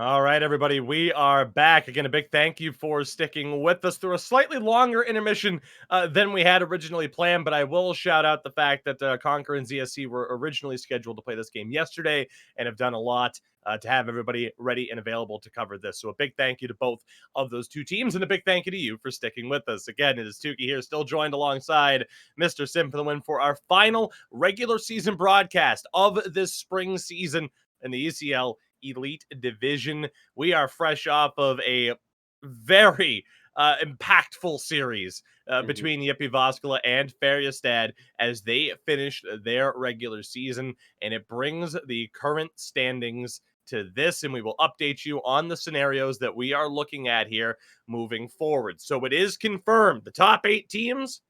All right, everybody, we are back. Again, a big thank you for sticking with us through a slightly longer intermission than we had originally planned, but I will shout out the fact that Conquer and ZSC were originally scheduled to play this game yesterday and have done a lot to have everybody ready and available to cover this. So a big thank you to both of those two teams and a big thank you to you for sticking with us. Again, it is Tukey here, still joined alongside Mr. Sim for the win for our final regular season broadcast of this spring season in the ECL Elite Division. We are fresh off of a very impactful series between Yippee Voskala and Färjestad as they finished their regular season, and it brings the current standings to this, and we will update you on the scenarios that we are looking at here moving forward. So it is confirmed the top 8 teams,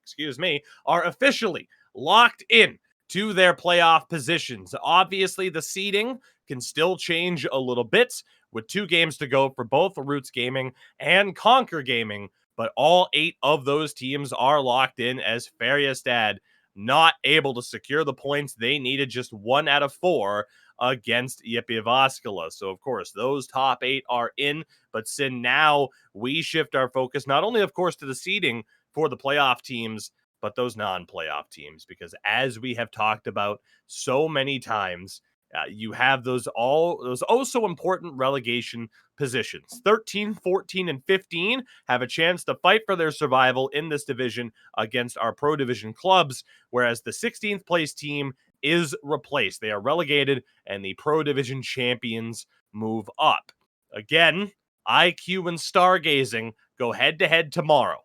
are officially locked in to their playoff positions. Obviously, the seeding can still change a little bit with 2 games to go for both Roots Gaming and Conquer Gaming, but all 8 of those teams are locked in as Färjestad not able to secure the points they needed, just 1 out of 4 against Yippee Voskala. So, of course, those top 8 are in, but now we shift our focus not only, of course, to the seeding for the playoff teams, but those non-playoff teams, because as we have talked about so many times, you have those oh so important relegation positions. 13, 14, and 15 have a chance to fight for their survival in this division against our Pro Division clubs, whereas the 16th place team is replaced. They are relegated, and the Pro Division champions move up. Again, IQ and Stargazing go head-to-head tomorrow.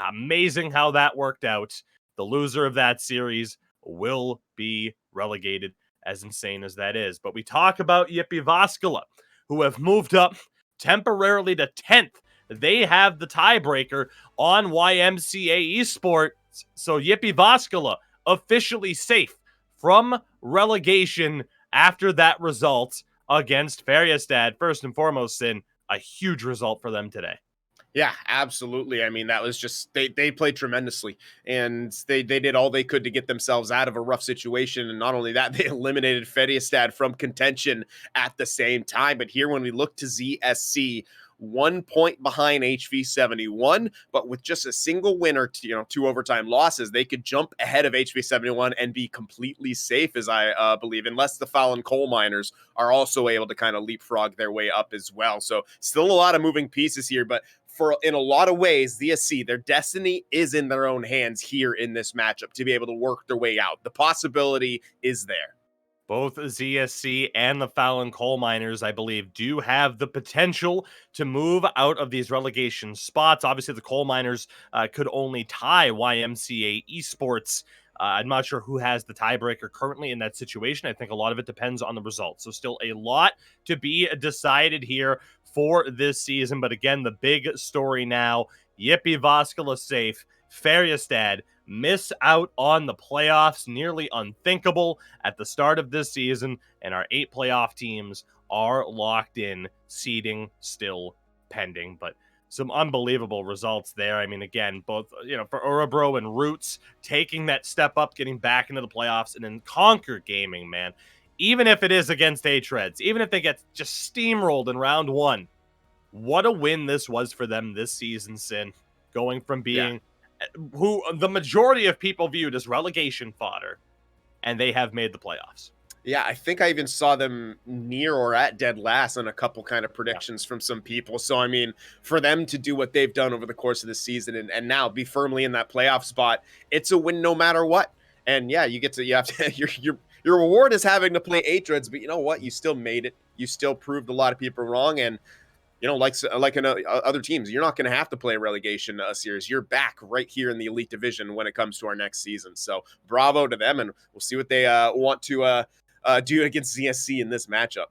Amazing how that worked out. The loser of that series will be relegated, as insane as that is. But we talk about Yippee Voskala, who have moved up temporarily to 10th. They have the tiebreaker on YMCA Esports. So Yippee Voskala officially safe from relegation after that result against Färjestad. First and foremost, Sin, a huge result for them today. Yeah, absolutely. I mean, that was just they played tremendously, and they did all they could to get themselves out of a rough situation. And not only that, they eliminated Färjestad from contention at the same time. But here, when we look to ZSC, 1 point behind HV71, but with just a single win or 2 overtime losses, they could jump ahead of HV71 and be completely safe, as I believe, unless the Fallon Coal Miners are also able to kind of leapfrog their way up as well. So still a lot of moving pieces here, but in a lot of ways, ZSC, their destiny is in their own hands here in this matchup to be able to work their way out. The possibility is there. Both ZSC and the Fallon Coal Miners, I believe, do have the potential to move out of these relegation spots. Obviously, the Coal Miners could only tie YMCA Esports. I'm not sure who has the tiebreaker currently in that situation. I think a lot of it depends on the results. So still a lot to be decided here for this season. But again, the big story now, Yippee Voskala safe. Färjestad miss out on the playoffs, nearly unthinkable at the start of this season, and our 8 playoff teams are locked in, seeding still pending. But some unbelievable results there. I mean, again, both, for Urabro and Roots taking that step up, getting back into the playoffs, and then Conquer Gaming, man. Even if it is against H-Reds, even if they get just steamrolled in round 1, what a win this was for them this season, Sin. Going from being who the majority of people viewed as relegation fodder, and they have made the playoffs. Yeah, I think I even saw them near or at dead last on a couple kind of predictions from some people. So, I mean, for them to do what they've done over the course of the season and now be firmly in that playoff spot, it's a win no matter what. And yeah, you have to your reward is having to play H-Reds, but you know what? You still made it. You still proved a lot of people wrong, and like in other teams, you're not going to have to play a relegation series. You're back right here in the Elite Division when it comes to our next season. So bravo to them, and we'll see what they want to do against ZSC in this matchup.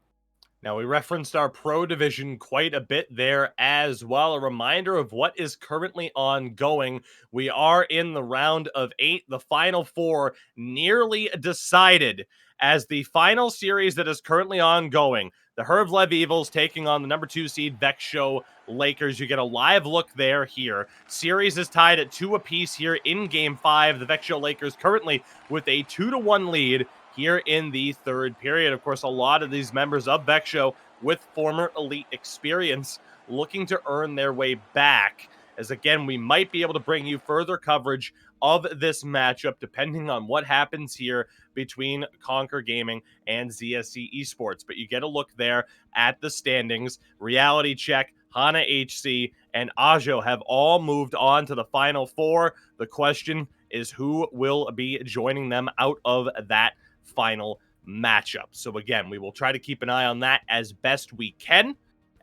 Now, we referenced our Pro Division quite a bit there as well. A reminder of what is currently ongoing. We are in the round of 8, the final 4 nearly decided as the final series that is currently ongoing. The Hervlev Evils taking on the number 2 seed Vexo Lakers. You get a live look there here. Series is tied at 2 apiece here in Game 5. The Vexo Lakers currently with a 2-1 lead here in the third period. Of course, a lot of these members of Vexo with former elite experience looking to earn their way back. As again, we might be able to bring you further coverage of this matchup depending on what happens here between Conquer Gaming and ZSC Esports. But you get a look there at the standings. Reality Check, Hana HC, and Ajo have all moved on to the Final Four. The question is who will be joining them out of that final matchup. So again, we will try to keep an eye on that as best we can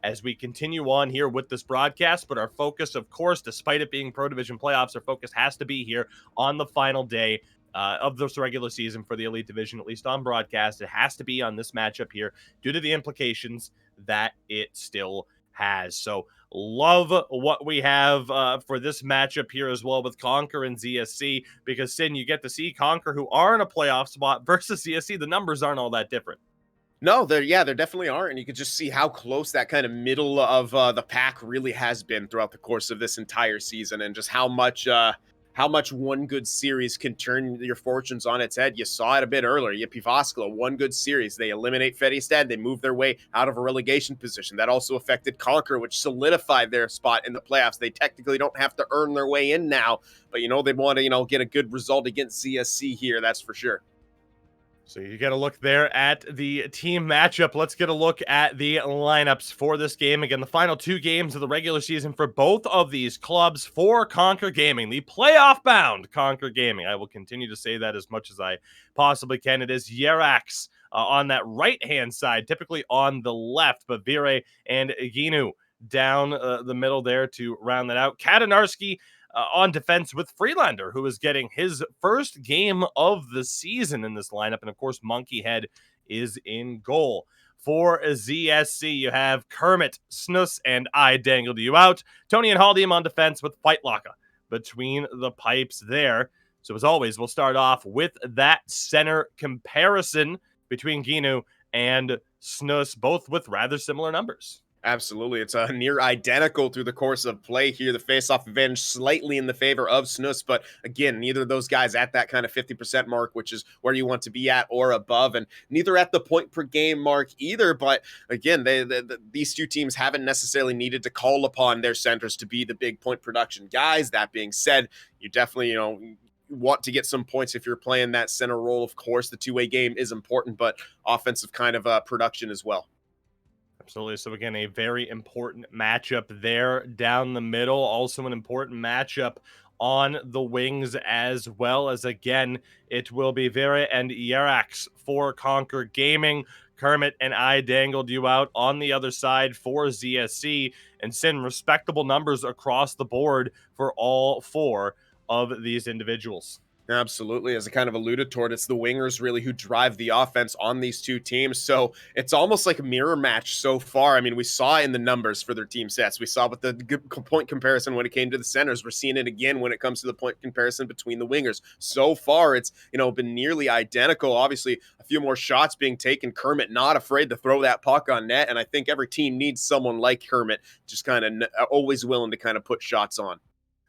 as we continue on here with this broadcast. But our focus, of course, despite it being Pro Division playoffs, our focus has to be here on the final day of this regular season for the Elite Division, at least on broadcast. It has to be on this matchup here due to the implications that it still has. So love what we have for this matchup here as well with Conquer and ZSC, because Sin, you get to see Conquer, who are in a playoff spot, versus ZSC. The numbers aren't all that different. No, there definitely are, and you could just see how close that kind of middle of the pack really has been throughout the course of this entire season, and just how much one good series can turn your fortunes on its head. You saw it a bit earlier. Yippee Voskala, one good series, they eliminate Fedistad, they move their way out of a relegation position. That also affected Conquer, which solidified their spot in the playoffs. They technically don't have to earn their way in now, but they want to get a good result against CSC here. That's for sure. So you get a look there at the team matchup. Let's get a look at the lineups for this game. Again, the final two games of the regular season for both of these clubs for Conquer Gaming, the playoff-bound Conquer Gaming. I will continue to say that as much as I possibly can. It is Yerax on that right-hand side, typically on the left, but Vire and Ginu down the middle there to round that out. Katanarski on defense with Freelander, who is getting his first game of the season in this lineup. And of course, Monkeyhead is in goal. For ZSC, you have Kermit, Snus, and I dangled you out. Tony and Haldium on defense with Fightlocka between the pipes there. So as always, we'll start off with that center comparison between Ginu and Snus, both with rather similar numbers. Absolutely. It's a near identical through the course of play here. The face-off advantage slightly in the favor of Snus, but again, neither of those guys at that kind of 50% mark, which is where you want to be at or above, and neither at the point per game mark either. But again, these two teams haven't necessarily needed to call upon their centers to be the big point production guys. That being said, you definitely, want to get some points if you're playing that center role. Of course, the two-way game is important, but offensive kind of production as well. Absolutely. So again, a very important matchup there down the middle. Also an important matchup on the wings as well, as again, it will be Vera and Yerax for Conquer Gaming. Kermit and I dangled you out on the other side for ZSC, and Sin, respectable numbers across the board for all four of these individuals. Absolutely. As I kind of alluded toward, it's the wingers really who drive the offense on these two teams. So it's almost like a mirror match so far. I mean, we saw in the numbers for their team sets. We saw with the point comparison when it came to the centers. We're seeing it again when it comes to the point comparison between the wingers. So far, it's been nearly identical. Obviously, a few more shots being taken. Kermit not afraid to throw that puck on net. And I think every team needs someone like Kermit, just kind of always willing to kind of put shots on.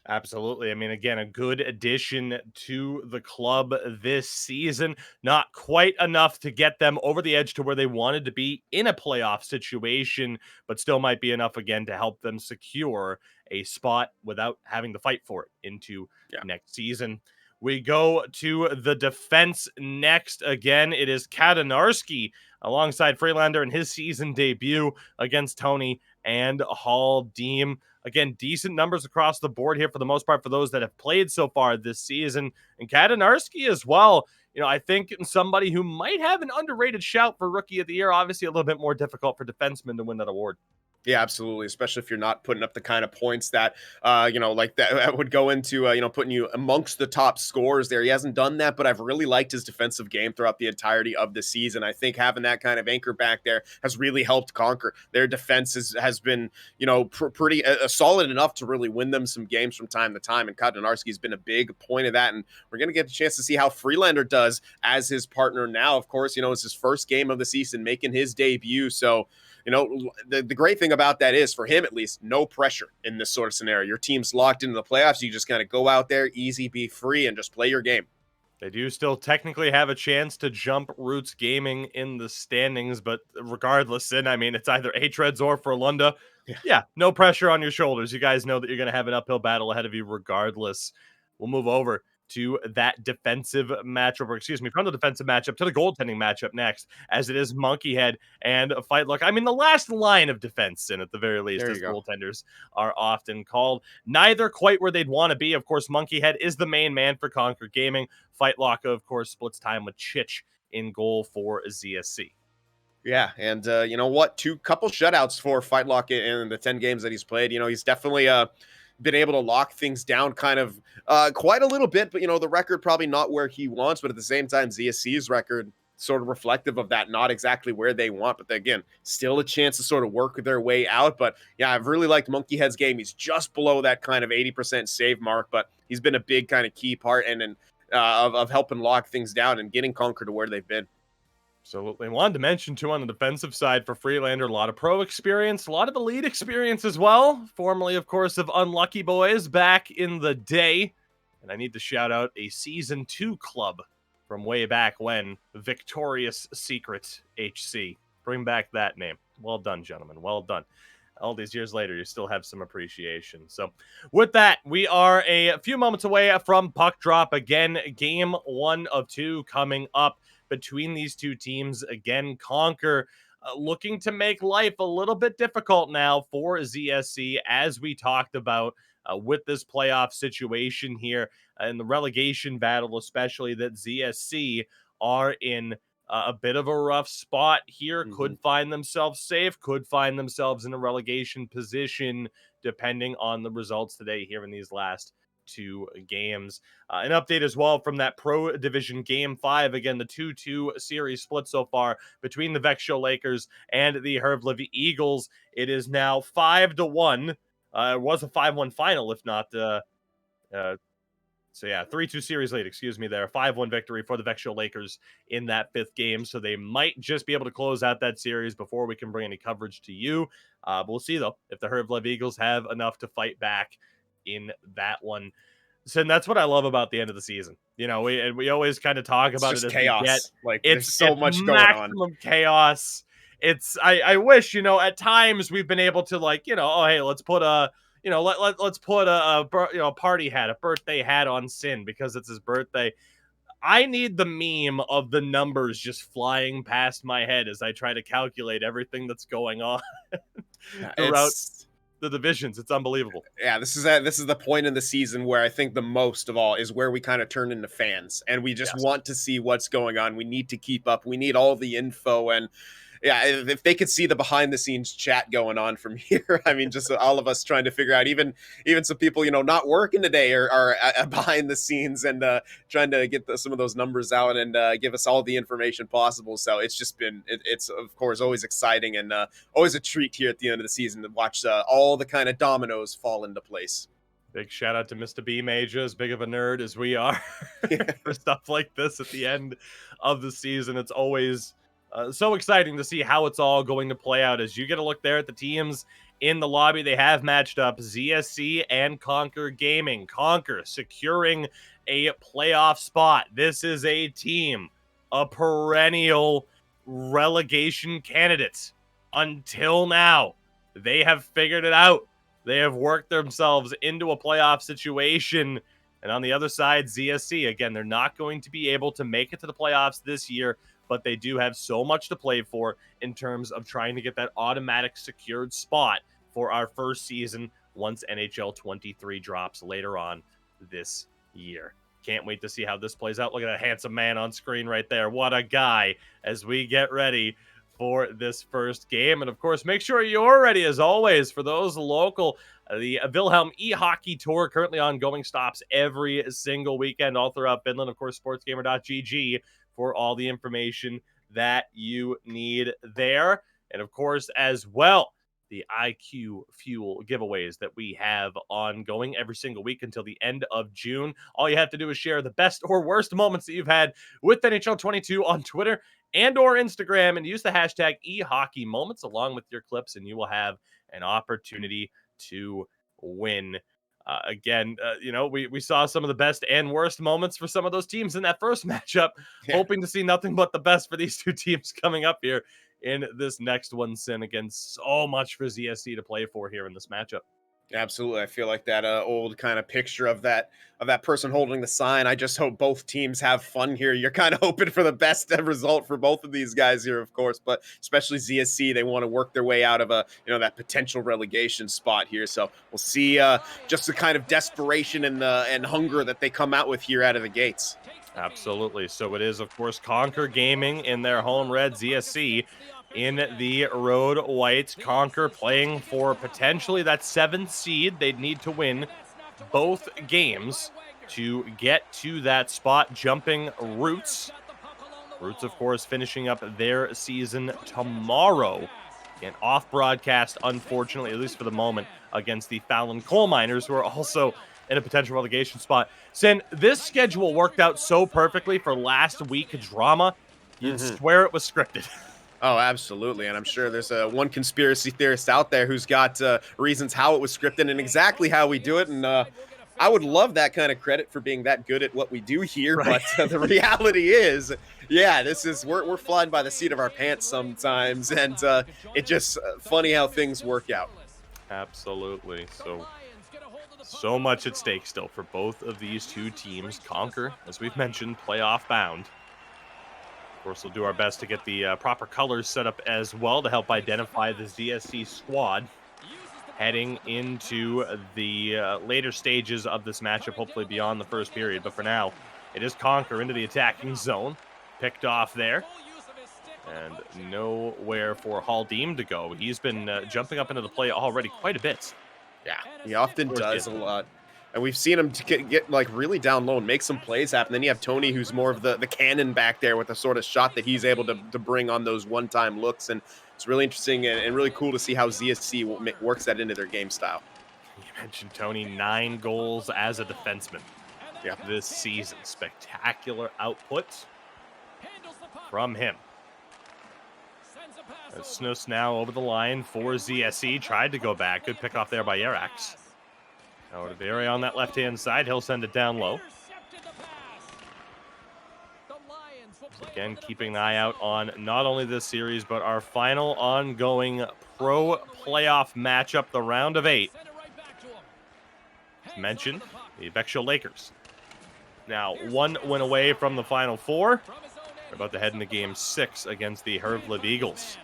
Absolutely. I mean, again, a good addition to the club this season. Not quite enough to get them over the edge to where they wanted to be in a playoff situation, but still might be enough again to help them secure a spot without having to fight for it into next season. We go to the defense next. Again, it is Katanarski alongside Freelander in his season debut against Tony and Haldium. Again, decent numbers across the board here for the most part for those that have played so far this season. And Katanarski as well. I think somebody who might have an underrated shout for Rookie of the Year. Obviously, a little bit more difficult for defensemen to win that award. Yeah, absolutely. Especially if you're not putting up the kind of points that, like that would go into, putting you amongst the top scorers there. He hasn't done that, but I've really liked his defensive game throughout the entirety of the season. I think having that kind of anchor back there has really helped Conquer. Their defense has been, pretty solid enough to really win them some games from time to time. And Katanarski has been a big point of that. And we're going to get a chance to see how Freelander does as his partner now. Of course, it's his first game of the season, making his debut. So, the great thing about that is, for him at least, no pressure in this sort of scenario. Your team's locked into the playoffs. You just kind of go out there, easy, be free, and just play your game. They do still technically have a chance to jump Roots Gaming in the standings, but regardless, and I mean, it's either H-Reds or Frölunda. Yeah. Yeah, no pressure on your shoulders. You guys know that you're going to have an uphill battle ahead of you regardless. We'll move over to that defensive matchup, or excuse me, from the defensive matchup to the goaltending matchup next, as it is Monkey Head and Fight Luck. I mean, the last line of defense, and at the very least, There you as go. goaltenders are often called. Neither quite where they'd want to be. Of course, Monkey Head is the main man for Conquer Gaming. Fight Lock, of course, splits time with Chich in goal for ZSC. Yeah, and you know what? Two couple shutouts for Fightlock in the 10 games that he's played. You know, he's definitely been able to lock things down kind of quite a little bit, but you know, the record probably not where he wants, but at the same time, ZSC's record sort of reflective of that, not exactly where they want, but again, still a chance to sort of work their way out. But yeah, I've really liked Monkey Head's game. He's just below that kind of 80% save mark, but he's been a big kind of key part and of helping lock things down and getting Conquer to where they've been. Absolutely. Wanted to mention, too, on the defensive side for Freelander, a lot of pro experience, a lot of elite experience as well. Formerly, of course, of Unlucky Boys back in the day. And I need to shout out a Season 2 club from way back when, Victorious Secret HC. Bring back that name. Well done, gentlemen. Well done. All these years later, you still have some appreciation. So, with that, we are a few moments away from puck drop again. Game 1 of 2 coming up between these two teams. Again, Conquer looking to make life a little bit difficult now for ZSC, as we talked about with this playoff situation here in the relegation battle, especially that ZSC are in a bit of a rough spot here. Mm-hmm. Could find themselves safe, could find themselves in a relegation position, depending on the results today here in these last two games. An update as well from that Pro Division Game 5. Again, the 2-2 series split so far between the Vexio Lakers and the Hervliv Eagles. It is now 5-1. It was a 5-1 final, if not so yeah, 3-2 series lead, excuse me there. 5-1 victory for the Vexio Lakers in that fifth game. So they might just be able to close out that series before we can bring any coverage to you. But we'll see, though, if the Hervliv Eagles have enough to fight back in that one. So that's what I love about the end of the season. You know, we always kind of talk It's about it just as we get. chaos. Like there's It's so much going on. maximum chaos. It's I wish, you know, at times we've been able to, like, you know, oh hey, let's put a, you know, let's put a party hat, a birthday hat on Sin because it's his birthday. I need the meme of the numbers just flying past my head as I try to calculate everything that's going on throughout It's the divisions. It's unbelievable. yeah, this is the point in the season where I think the most of all is where we kind of turn into fans and we just Yes. want to see what's going on. We need to keep up. We need all the info and yeah, if they could see the behind the scenes chat going on from here, I mean, just all of us trying to figure out, even some people, you know, not working today are behind the scenes and trying to get some of those numbers out and give us all the information possible. So it's just been, it's of course always exciting and always a treat here at the end of the season to watch all the kind of dominoes fall into place. Big shout out to Mr. B Major, as big of a nerd as we are for stuff like this at the end of the season. It's always so exciting to see how it's all going to play out. As you get a look there at the teams in the lobby, they have matched up ZSC and Conquer Gaming. Conquer securing a playoff spot. This is a team, a perennial relegation candidate until now. They have figured it out. They have worked themselves into a playoff situation. And on the other side, ZSC, again, they're not going to be able to make it to the playoffs this year, but they do have so much to play for in terms of trying to get that automatic secured spot for our first season once NHL 23 drops later on this year. Can't wait to see how this plays out. Look at that handsome man on screen right there. What a guy as we get ready for this first game. And of course, make sure you're ready as always for those local. The Wilhelm e-hockey tour currently ongoing, stops every single weekend all throughout Finland. Of course, sportsgamer.gg for all the information that you need there. And of course, as well, the IQ Fuel giveaways that we have ongoing every single week until the end of June. All you have to do is share the best or worst moments that you've had with NHL 22 on Twitter and or Instagram and use the hashtag eHockeyMoments along with your clips, and you will have an opportunity to win We saw some of the best and worst moments for some of those teams in that first matchup. Yeah. Hoping to see nothing but the best for these two teams coming up here in this next one. Sin, again, so much for ZSC to play for here in this matchup. Absolutely. I feel like that old kind of picture of that person holding the sign. I just hope both teams have fun here. You're kind of hoping for the best result for both of these guys here, of course, but especially ZSC, they want to work their way out of that potential relegation spot here. So we'll see just the kind of desperation and hunger that they come out with here out of the gates. Absolutely. So it is, of course, Conquer Gaming in their home red, ZSC in the road whites. Conquer playing for potentially that 7th seed. They'd need to win both games to get to that spot. Jumping Roots. Roots, of course, finishing up their season tomorrow. And off broadcast, unfortunately, at least for the moment, against the Fallon Coal Miners, who are also in a potential relegation spot. Sin, this schedule worked out so perfectly for last week drama, you'd swear it was scripted. Oh, absolutely. And I'm sure there's one conspiracy theorist out there who's got reasons how it was scripted and exactly how we do it. And I would love that kind of credit for being that good at what we do here. Right. But the reality is, yeah, we're flying by the seat of our pants sometimes. And it's just funny how things work out. Absolutely. So much at stake still for both of these two teams. Conquer, as we've mentioned, playoff bound. Of course, we'll do our best to get the proper colors set up as well to help identify the ZSC squad heading into the later stages of this matchup, hopefully beyond the first period. But for now, it is Conquer into the attacking zone. Picked off there. And nowhere for Haldeem to go. He's been jumping up into the play already quite a bit. Yeah, he often does a lot. And we've seen him get like really down low and make some plays happen. Then you have Tony, who's more of the cannon back there with the sort of shot that he's able to bring on those one-time looks. And it's really interesting and really cool to see how ZSC works that into their game style. You mentioned Tony, 9 goals as a defenseman this season. Spectacular output from him. Snus now over the line for ZSC. Tried to go back. Good pick off there by Yerax. Now to Berry on that left-hand side. He'll send it down low. Again, keeping an eye out on not only this series, but our final ongoing pro playoff matchup, the round of 8. As mentioned, the Bexhill Lakers. Now, 1 win away from the Final Four. We're about to head into Game 6 against the Hervliv Eagles.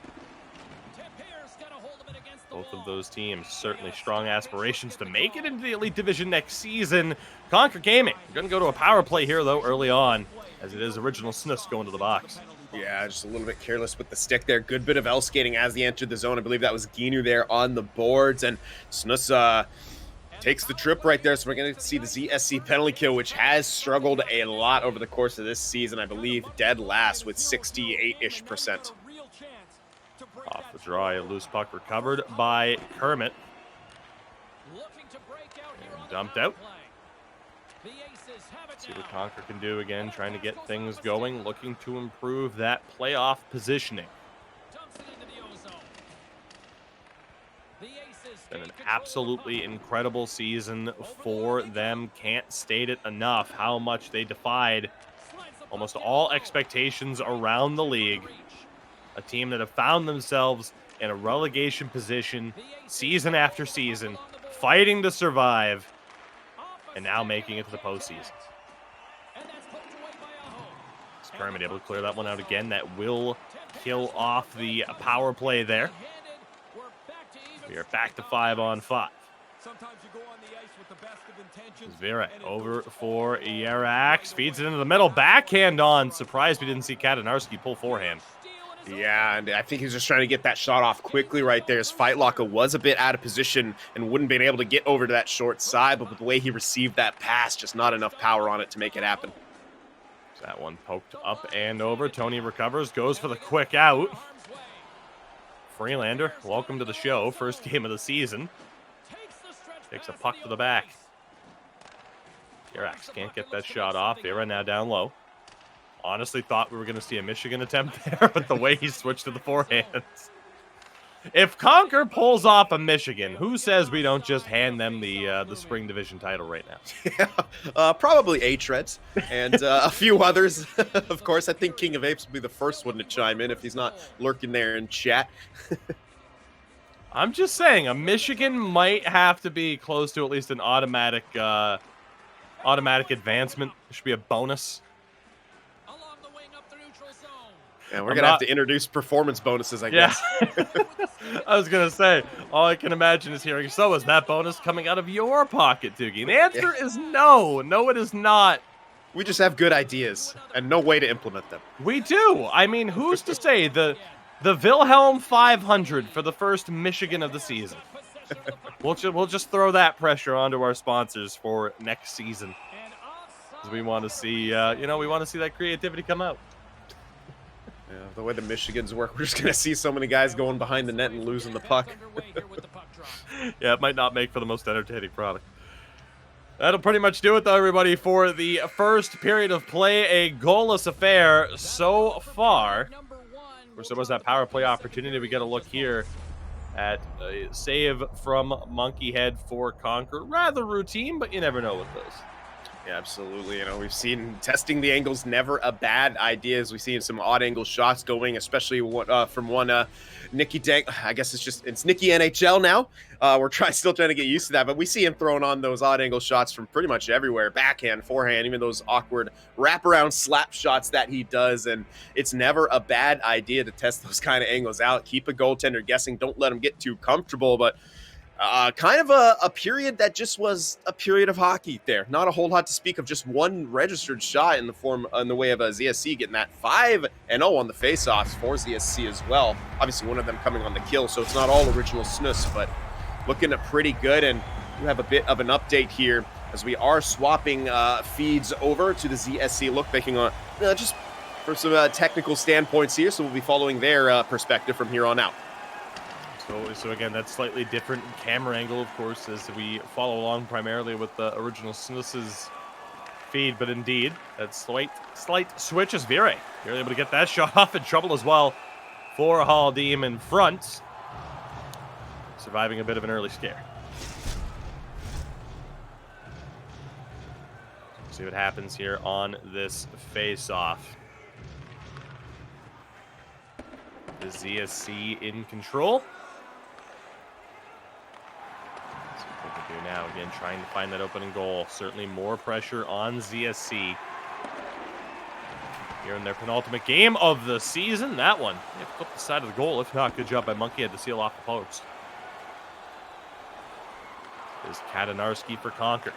Both of those teams certainly strong aspirations to make it into the Elite Division next season. Conquer Gaming, we're going to go to a power play here, though, early on, as it is original Snus going to the box. Yeah, just a little bit careless with the stick there. Good bit of L skating as he entered the zone. I believe that was Ginu there on the boards. And Snus takes the trip right there. So we're going to see the ZSC penalty kill, which has struggled a lot over the course of this season. I believe dead last with 68-ish%. Off the draw, a loose puck recovered by Kermit. And dumped out. Let's see what Conquer can do again, trying to get things going, looking to improve that playoff positioning. Been an absolutely incredible season for them. Can't state it enough how much they defied almost all expectations around the league. A team that have found themselves in a relegation position season after season, fighting to survive, and now making it to the postseason. Is Kermit able to clear that one out again? That will kill off the power play there. We are back to 5-on-5. Zverak over for Yerax. Feeds it into the middle. Backhand on. Surprised we didn't see Katanarski pull forehand. Yeah, and I think he's just trying to get that shot off quickly right there. His fight locker was a bit out of position and wouldn't been able to get over to that short side, but with the way he received that pass, just not enough power on it to make it happen. That one poked up and over. Tony recovers, goes for the quick out. Freelander, welcome to the show. First game of the season. Takes a puck to the back. Yerax can't get that shot off. Vera now down low. Honestly thought we were going to see a Michigan attempt there, but the way he switched to the forehands. If Conquer pulls off a Michigan, who says we don't just hand them the spring division title right now? Probably A-Treads and a few others. Of course, I think King of Apes will be the first one to chime in if he's not lurking there in chat. I'm just saying, a Michigan might have to be close to at least an automatic advancement. It should be a bonus. And we're going to have to introduce performance bonuses, I guess. I was going to say, all I can imagine is hearing, so is that bonus coming out of your pocket, Doogie? And the answer is no. No, it is not. We just have good ideas and no way to implement them. We do. I mean, who's to say the Wilhelm 500 for the first Michigan of the season? We'll just throw that pressure onto our sponsors for next season. Because we want to see, we want to see that creativity come out. Yeah, the way the Michigans work, we're just going to see so many guys going behind the net and losing the puck. Yeah, it might not make for the most entertaining product. That'll pretty much do it, though, everybody, for the first period of play. A goalless affair so far. Of course, there was that power play opportunity. We get a look here at a save from Monkey Head for Conquer. Rather routine, but you never know with those. Yeah, absolutely. You know, we've seen testing the angles never a bad idea, as we've seen some odd angle shots going, especially from one Nicky Dank. I guess it's Nicky NHL now. We're still trying to get used to that, but we see him throwing on those odd angle shots from pretty much everywhere. Backhand, forehand, even those awkward wraparound slap shots that he does. And it's never a bad idea to test those kind of angles out. Keep a goaltender guessing. Don't let him get too comfortable, but kind of a period that just was a period of hockey there. Not a whole lot to speak of, just one registered shot in the way of a ZSC getting that 5-0 on the faceoffs for ZSC as well. Obviously, one of them coming on the kill, so it's not all original snus, but looking pretty good. And we have a bit of an update here as we are swapping feeds over to the ZSC look, making on just for some technical standpoints here. So we'll be following their perspective from here on out. So again, that's slightly different camera angle, of course, as we follow along primarily with the original Snus's feed. But indeed, that slight switch is Vire. You're able to get that shot off in trouble as well for Haldim in front. Surviving a bit of an early scare. See what happens here on this face-off. The ZSC in control. Now, again, trying to find that opening goal. Certainly more pressure on ZSC. Here in their penultimate game of the season. That one, they have to flip the side of the goal. If not, good job by Monkey Head to seal off the post. Is Katanarski for Conquer.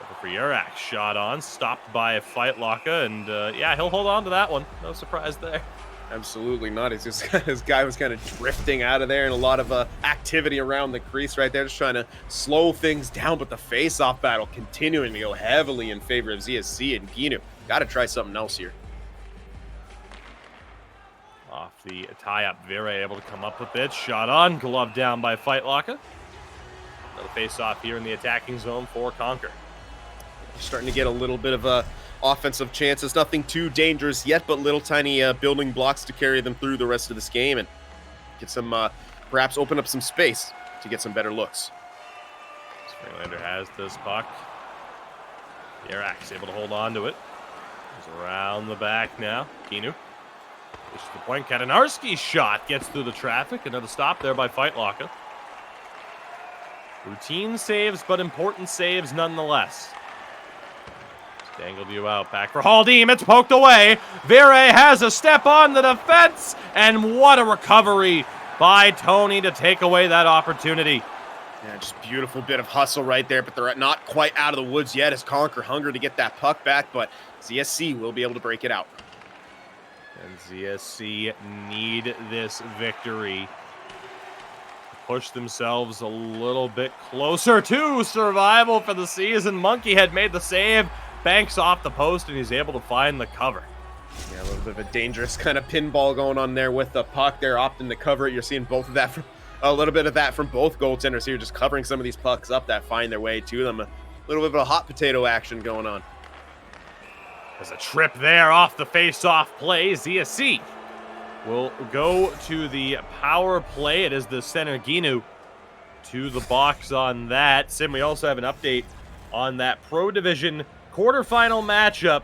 Over for Yurak. Shot on. Stopped by Fightlocka. And, yeah, he'll hold on to that one. No surprise there. Absolutely not. It's just this guy was kind of drifting out of there, and a lot of activity around the crease right there, just trying to slow things down. But the face-off battle continuing to go heavily in favor of ZSC and Ginu. Got to try something else here. Off the tie-up, Vire able to come up with it. Shot on, glove down by Fightlocka. Another face-off here in the attacking zone for Conquer. Starting to get a little bit of a offensive chances. Nothing too dangerous yet, but little tiny building blocks to carry them through the rest of this game and get some, perhaps open up some space to get some better looks. Springlander has this puck. Yarak's able to hold on to it. He's around the back now. Kinu. Pushes the point. Katanarski's shot gets through the traffic. Another stop there by Fightlocka. Routine saves, but important saves nonetheless. Dangled you out. Back for Haldim. It's poked away. Vire has a step on the defense. And what a recovery by Tony to take away that opportunity. Yeah, just beautiful bit of hustle right there, but they're not quite out of the woods yet as Conquer hungry to get that puck back, but ZSC will be able to break it out. And ZSC need this victory to push themselves a little bit closer to survival for the season. Monkey Head made the save. Banks off the post, and he's able to find the cover. Yeah, a little bit of a dangerous kind of pinball going on there with the puck. They're opting to cover it. You're seeing both of that from a little bit of that from both goaltenders here, just covering some of these pucks up that find their way to them. A little bit of a hot potato action going on. There's a trip there off the face-off play. ZSC will go to the power play. It is the center Ginu to the box on that. Sim, we also have an update on that Pro Division quarterfinal matchup.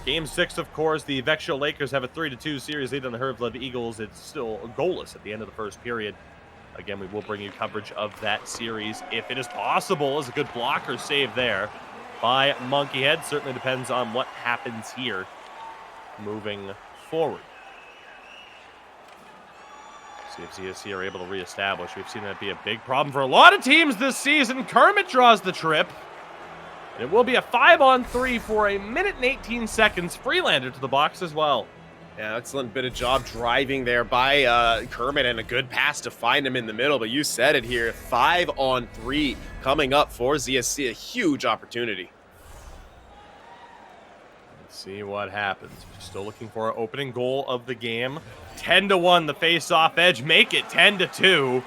Game 6, of course, the Vexio Lakers have a 3-2 series lead on the Hervlev Eagles. It's still goalless at the end of the first period. Again, we will bring you coverage of that series if it is possible. Is a good blocker save there by Monkeyhead. Certainly depends on what happens here moving forward. See if ZSC are able to reestablish. We've seen that be a big problem for a lot of teams this season. Kermit draws the trip. And it will be a 5-on-3 for a minute and 18 seconds. Freelander to the box as well. Yeah, excellent bit of job driving there by Kermit, and a good pass to find him in the middle. But you said it here, 5-on-3 coming up for ZSC. A huge opportunity. Let's see what happens. We're still looking for our opening goal of the game. 10-1, the face-off edge. Make it 10-2.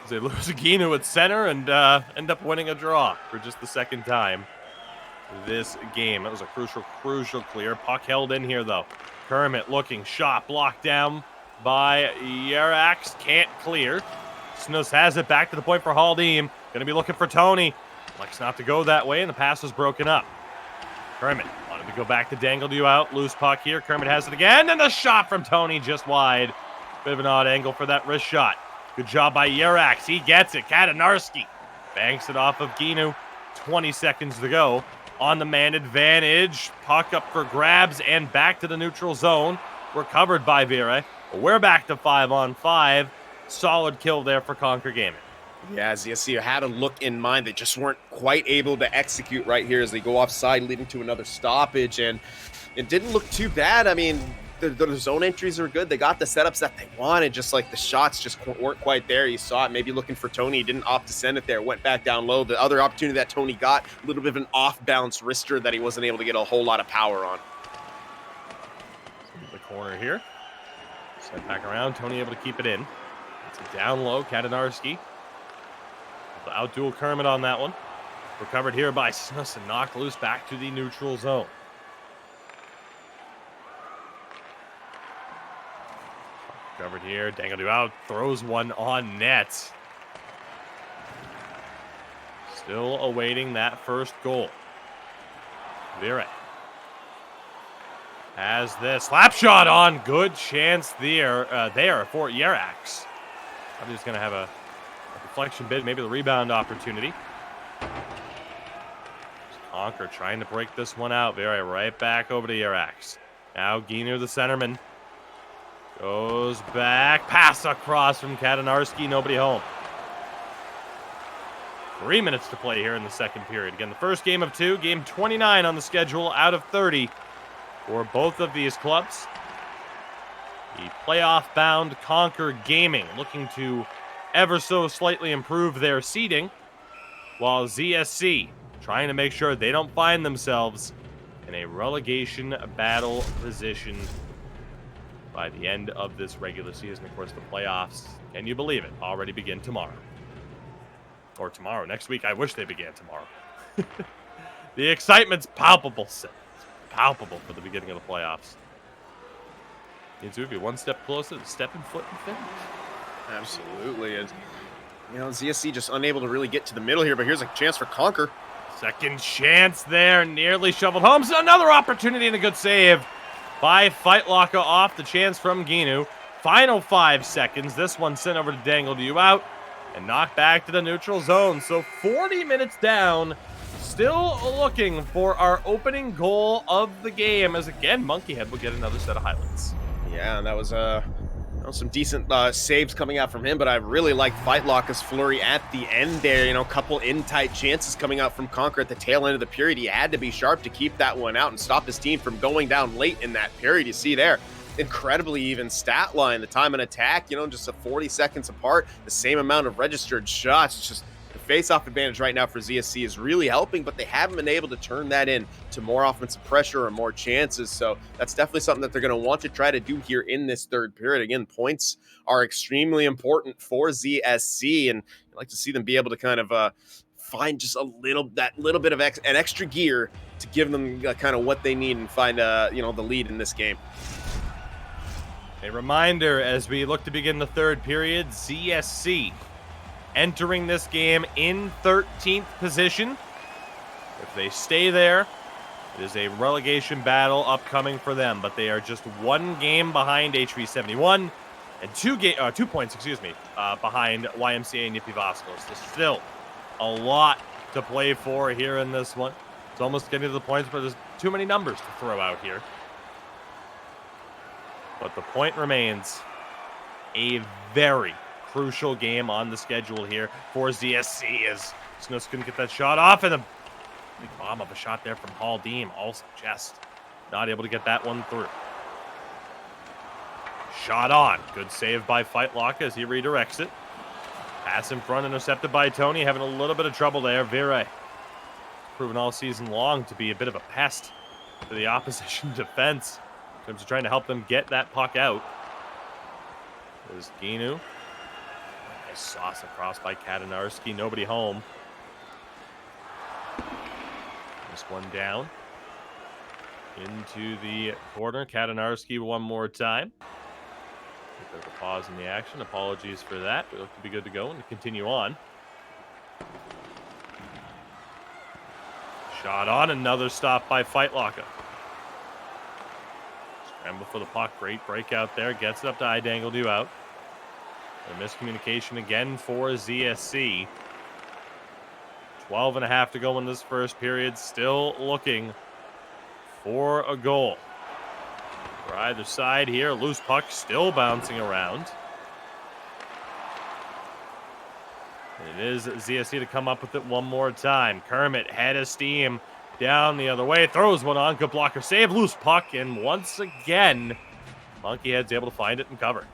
They lose Agino at center and end up winning a draw for just the second time this game. That was a crucial clear. Puck held in here, though. Kermit looking, shot blocked down by Yerax. Can't clear. Snus has it back to the point for Haldeem. Going to be looking for Tony. Likes not to go that way, and the pass was broken up. Kermit wanted to go back to dangle you out. Loose puck here. Kermit has it again, and the shot from Tony just wide. Bit of an odd angle for that wrist shot. Good job by Yerax. He gets it. Katanarski banks it off of Ginu. 20 seconds to go on the man advantage. Puck up for grabs and back to the neutral zone. Recovered by Vire. We're back to 5-on-5. Solid kill there for Conquer Gaming. Yeah, ZSC had a look in mind. They just weren't quite able to execute right here as they go offside, leading to another stoppage. And it didn't look too bad. I mean, the zone entries are good. They got the setups that they wanted, just like the shots just weren't quite there. You saw it, maybe looking for Tony. He didn't opt to send it there. Went back down low. The other opportunity that Tony got, a little bit of an off-balance wrister that he wasn't able to get a whole lot of power on. The corner here. Sent back around. Tony able to keep it in. It's a down low. Katanarski. Outduel Kermit on that one. Recovered here by Snus and knocked loose back to the neutral zone. Covered here. Dangle out. Throws one on net. Still awaiting that first goal. Vire has this slap shot on. Good chance there for Yerax. I'm just going to have a deflection bid, maybe the rebound opportunity. Conquer trying to break this one out. Vire right back over to Yerax. Now Ginu, the centerman. Goes back. Pass across from Katanarski. Nobody home. 3 minutes to play here in the second period. Again, the first game of 2. Game 29 on the schedule out of 30 for both of these clubs. The playoff-bound Conquer Gaming looking to ever so slightly improve their seeding, while ZSC trying to make sure they don't find themselves in a relegation battle position by the end of this regular season. Of course, the playoffs, can you believe it, already begin tomorrow. Or tomorrow, next week. I wish they began tomorrow. The excitement's palpable, Sid. It's palpable for the beginning of the playoffs. Needs to be one step closer to stepping foot and finish. Absolutely. And, you know, ZSC just unable to really get to the middle here, but here's a chance for Conquer. Second chance there, nearly shoveled home. So another opportunity and a good save by Fightlocka off the chance from Ginu. Final 5 seconds. This one sent over to Dangle you out and knocked back to the neutral zone. So 40 minutes down. Still looking for our opening goal of the game, as again, Monkeyhead will get another set of highlights. Yeah, and that was some decent saves coming out from him, but I really like Fightlocka's flurry at the end there. You know, a couple in-tight chances coming out from Conquer at the tail end of the period. He had to be sharp to keep that one out and stop his team from going down late in that period. You see there, incredibly even stat line. The time and attack, you know, just a 40 seconds apart. The same amount of registered shots. Just the face-off advantage right now for ZSC is really helping, but they haven't been able to turn that in to more offensive pressure or more chances. So that's definitely something that they're going to want to try to do here in this third period. Again, points are extremely important for ZSC, and I'd like to see them be able to kind of find just that little bit of an extra gear to give them kind of what they need and find the lead in this game. A reminder as we look to begin the third period, ZSC entering this game in 13th position. If they stay there, it is a relegation battle upcoming for them, but they are just one game behind HV71 and 2 points, behind YMCA and Yippee Vasquez. There's still a lot to play for here in this one. It's almost getting to the points where there's too many numbers to throw out here. But the point remains a very crucial game on the schedule here for ZSC as Snus couldn't get that shot off, and a big bomb of a shot there from Hall Deem. Also just not able to get that one through. Shot on. Good save by Fightlock as he redirects it. Pass in front, intercepted by Tony. Having a little bit of trouble there. Vire, proven all season long to be a bit of a pest to the opposition defense in terms of trying to help them get that puck out. There's Ginu. Nice sauce across by Katanarski. Nobody home. This one down. Into the corner. Katanarski one more time. There's a pause in the action. Apologies for that. We look to be good to go and to continue on. Shot on. Another stop by Fightlocker. Scramble for the puck. Great breakout there. Gets it up to Idangle due out. A miscommunication again for ZSC. 12 and a half to go in this first period. Still looking for a goal. For either side here, loose puck still bouncing around. And it is ZSC to come up with it one more time. Kermit, head of steam, down the other way, throws one on, good blocker save, loose puck, and once again, Monkeyhead's able to find it and cover.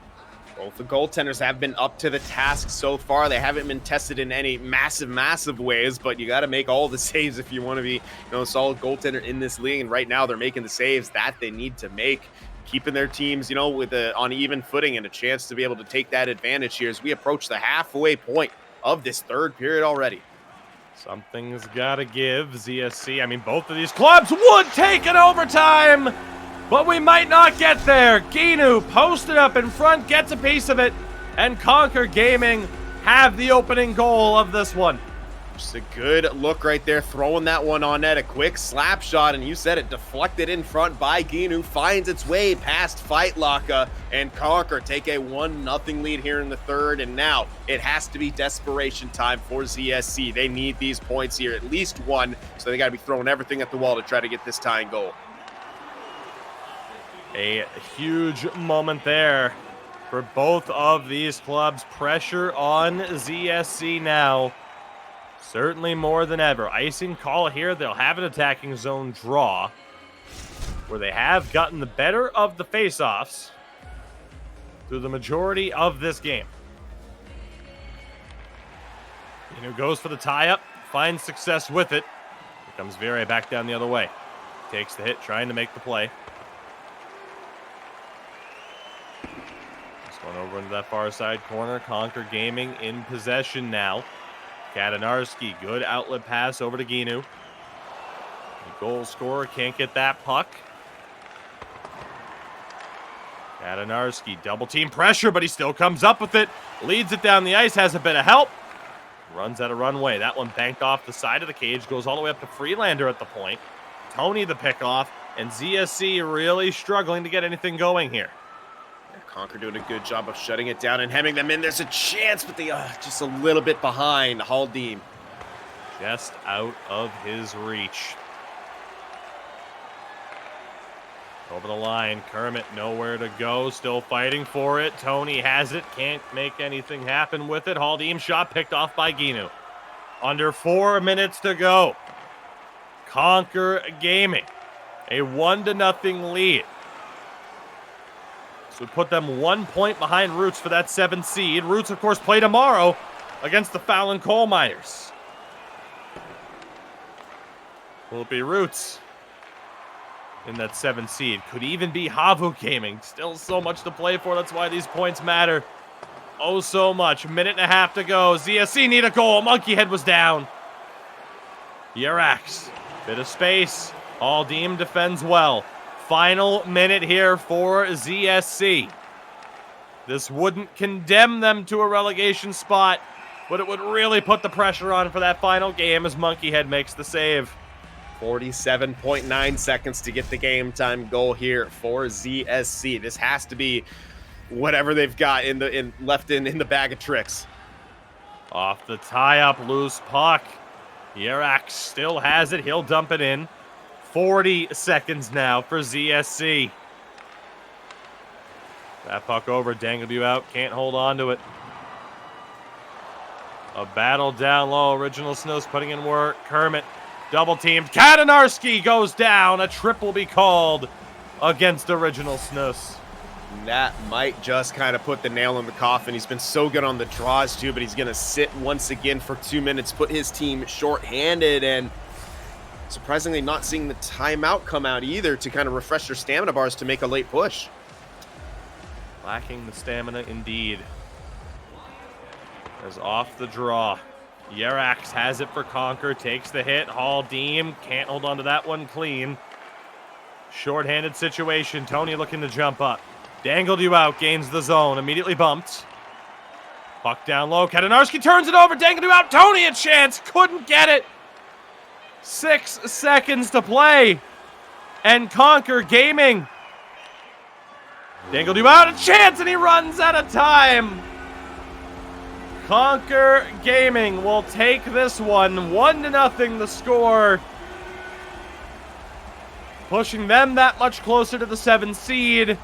Both the goaltenders have been up to the task so far. They haven't been tested in any massive ways, but you got to make all the saves if you want to be, a solid goaltender in this league. And right now, they're making the saves that they need to make, keeping their teams, on even footing and a chance to be able to take that advantage here as we approach the halfway point of this third period already. Something's got to give. ZSC, both of these clubs would take an overtime. But we might not get there. Ginu posted up in front, gets a piece of it, and Conquer Gaming have the opening goal of this one. Just a good look right there, throwing that one on net. A quick slap shot, and you said it, deflected in front by Ginu, finds its way past Fightlocker, and Conquer take a 1-0 lead here in the third, and now it has to be desperation time for ZSC. They need these points here, at least one, so they got to be throwing everything at the wall to try to get this tying goal. A huge moment there for both of these clubs. Pressure on ZSC now. Certainly more than ever. Icing call here. They'll have an attacking zone draw where they have gotten the better of the faceoffs through the majority of this game. Goes for the tie-up. Finds success with it. Here comes Vire back down the other way. Takes the hit, trying to make the play. Going over into that far side corner. Conquer Gaming in possession now. Katanarski, good outlet pass over to Ginu. The goal scorer can't get that puck. Katanarski, double team pressure, but he still comes up with it. Leads it down the ice, has a bit of help. Runs out of runway. That one banked off the side of the cage, goes all the way up to Freelander at the point. Tony the pickoff, and ZSC really struggling to get anything going here. Conquer doing a good job of shutting it down and hemming them in. There's a chance, but they just a little bit behind. Haldeem. Just out of his reach. Over the line. Kermit nowhere to go. Still fighting for it. Tony has it. Can't make anything happen with it. Haldeem shot picked off by Ginu. Under 4 minutes to go. Conquer Gaming. A 1-0 lead. So put them 1 point behind Roots for that 7th seed. Roots, of course, play tomorrow against the Fallon Coal Miners. Will it be Roots in that 7th seed? Could even be Havu Gaming. Still so much to play for. That's why these points matter. Oh, so much. Minute and a half to go. ZSC need a goal. Monkeyhead was down. Yarax. Bit of space. Haldeem defends well. Final minute here for ZSC. This wouldn't condemn them to a relegation spot, but it would really put the pressure on for that final game as Monkeyhead makes the save. 47.9 seconds to get the game time goal here for ZSC. This has to be whatever they've got left in the bag of tricks. Off the tie-up, loose puck. Yerak still has it. He'll dump it in. 40 seconds now for ZSC. That puck over, dangled you out. Can't hold on to it. A battle down low. Original Snows putting in work. Kermit double teamed. Katanarski goes down. A trip will be called against Original Snows. That might just kind of put the nail in the coffin. He's been so good on the draws too, but he's going to sit once again for 2 minutes, put his team shorthanded, and surprisingly not seeing the timeout come out either to kind of refresh their stamina bars to make a late push. Lacking the stamina indeed. As off the draw. Yerax has it for Conquer, takes the hit. Hall Deem can't hold on to that one clean. Short-handed situation. Tony looking to jump up. Dangled you out, gains the zone, immediately bumped. Puck down low. Katanarski turns it over, dangled you out. Tony a chance, couldn't get it. 6 seconds to play. And Conquer Gaming. Dangled you out, a chance, and he runs out of time. Conquer Gaming will take this one. 1-0 the score. Pushing them that much closer to the 7th seed.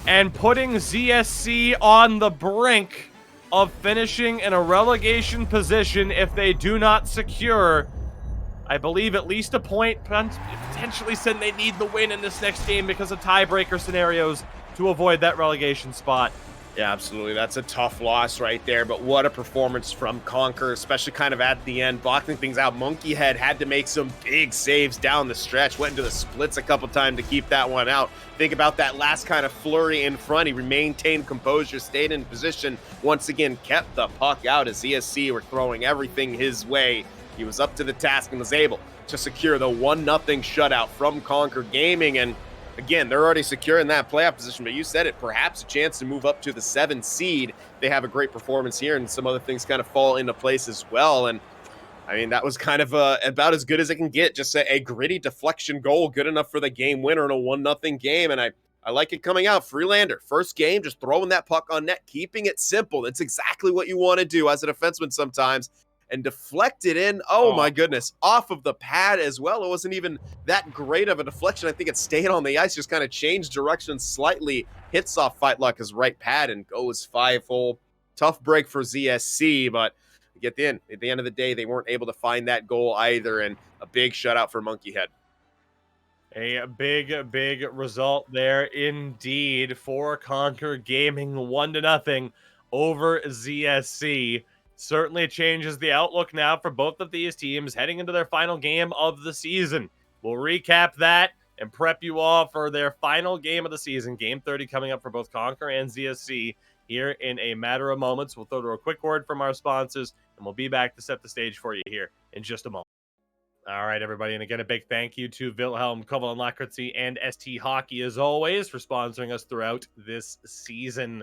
And putting ZSC on the brink of finishing in a relegation position if they do not secure, I believe, at least a point, potentially saying they need the win in this next game because of tiebreaker scenarios to avoid that relegation spot. Yeah, absolutely. That's a tough loss right there, but what a performance from Conquer, especially kind of at the end, blocking things out. Monkeyhead had to make some big saves down the stretch, went into the splits a couple times to keep that one out. Think about that last kind of flurry in front. He maintained composure, stayed in position, once again kept the puck out as ESC were throwing everything his way. He was up to the task and was able to secure the 1-0 shutout from Conquer Gaming. And again, they're already secure in that playoff position, but you said it, perhaps a chance to move up to the 7th seed. They have a great performance here, and some other things kind of fall into place as well. And I mean, that was kind of about as good as it can get. Just a gritty deflection goal, good enough for the game winner in a 1-0 game. And I like it coming out. Freelander, first game, just throwing that puck on net, keeping it simple. That's exactly what you want to do as a defenseman sometimes. And deflect it in, oh my goodness, off of the pad as well. It wasn't even that great of a deflection. I think it stayed on the ice, just kind of changed direction slightly, hits off Fight Luck's right pad and goes 5-hole. Tough break for ZSC, but at the end of the day, they weren't able to find that goal either, and a big shutout for Monkeyhead. A big result there indeed for Conquer Gaming, 1-0 over ZSC. Certainly changes the outlook now for both of these teams heading into their final game of the season. We'll recap that and prep you all for their final game of the season, Game 30, coming up for both Conquer and ZSC here in a matter of moments. We'll throw to a quick word from our sponsors, and we'll be back to set the stage for you here in just a moment. All right, everybody, and again, a big thank you to Wilhelm, Koval, and Lakritzy, and ST Hockey, as always, for sponsoring us throughout this season.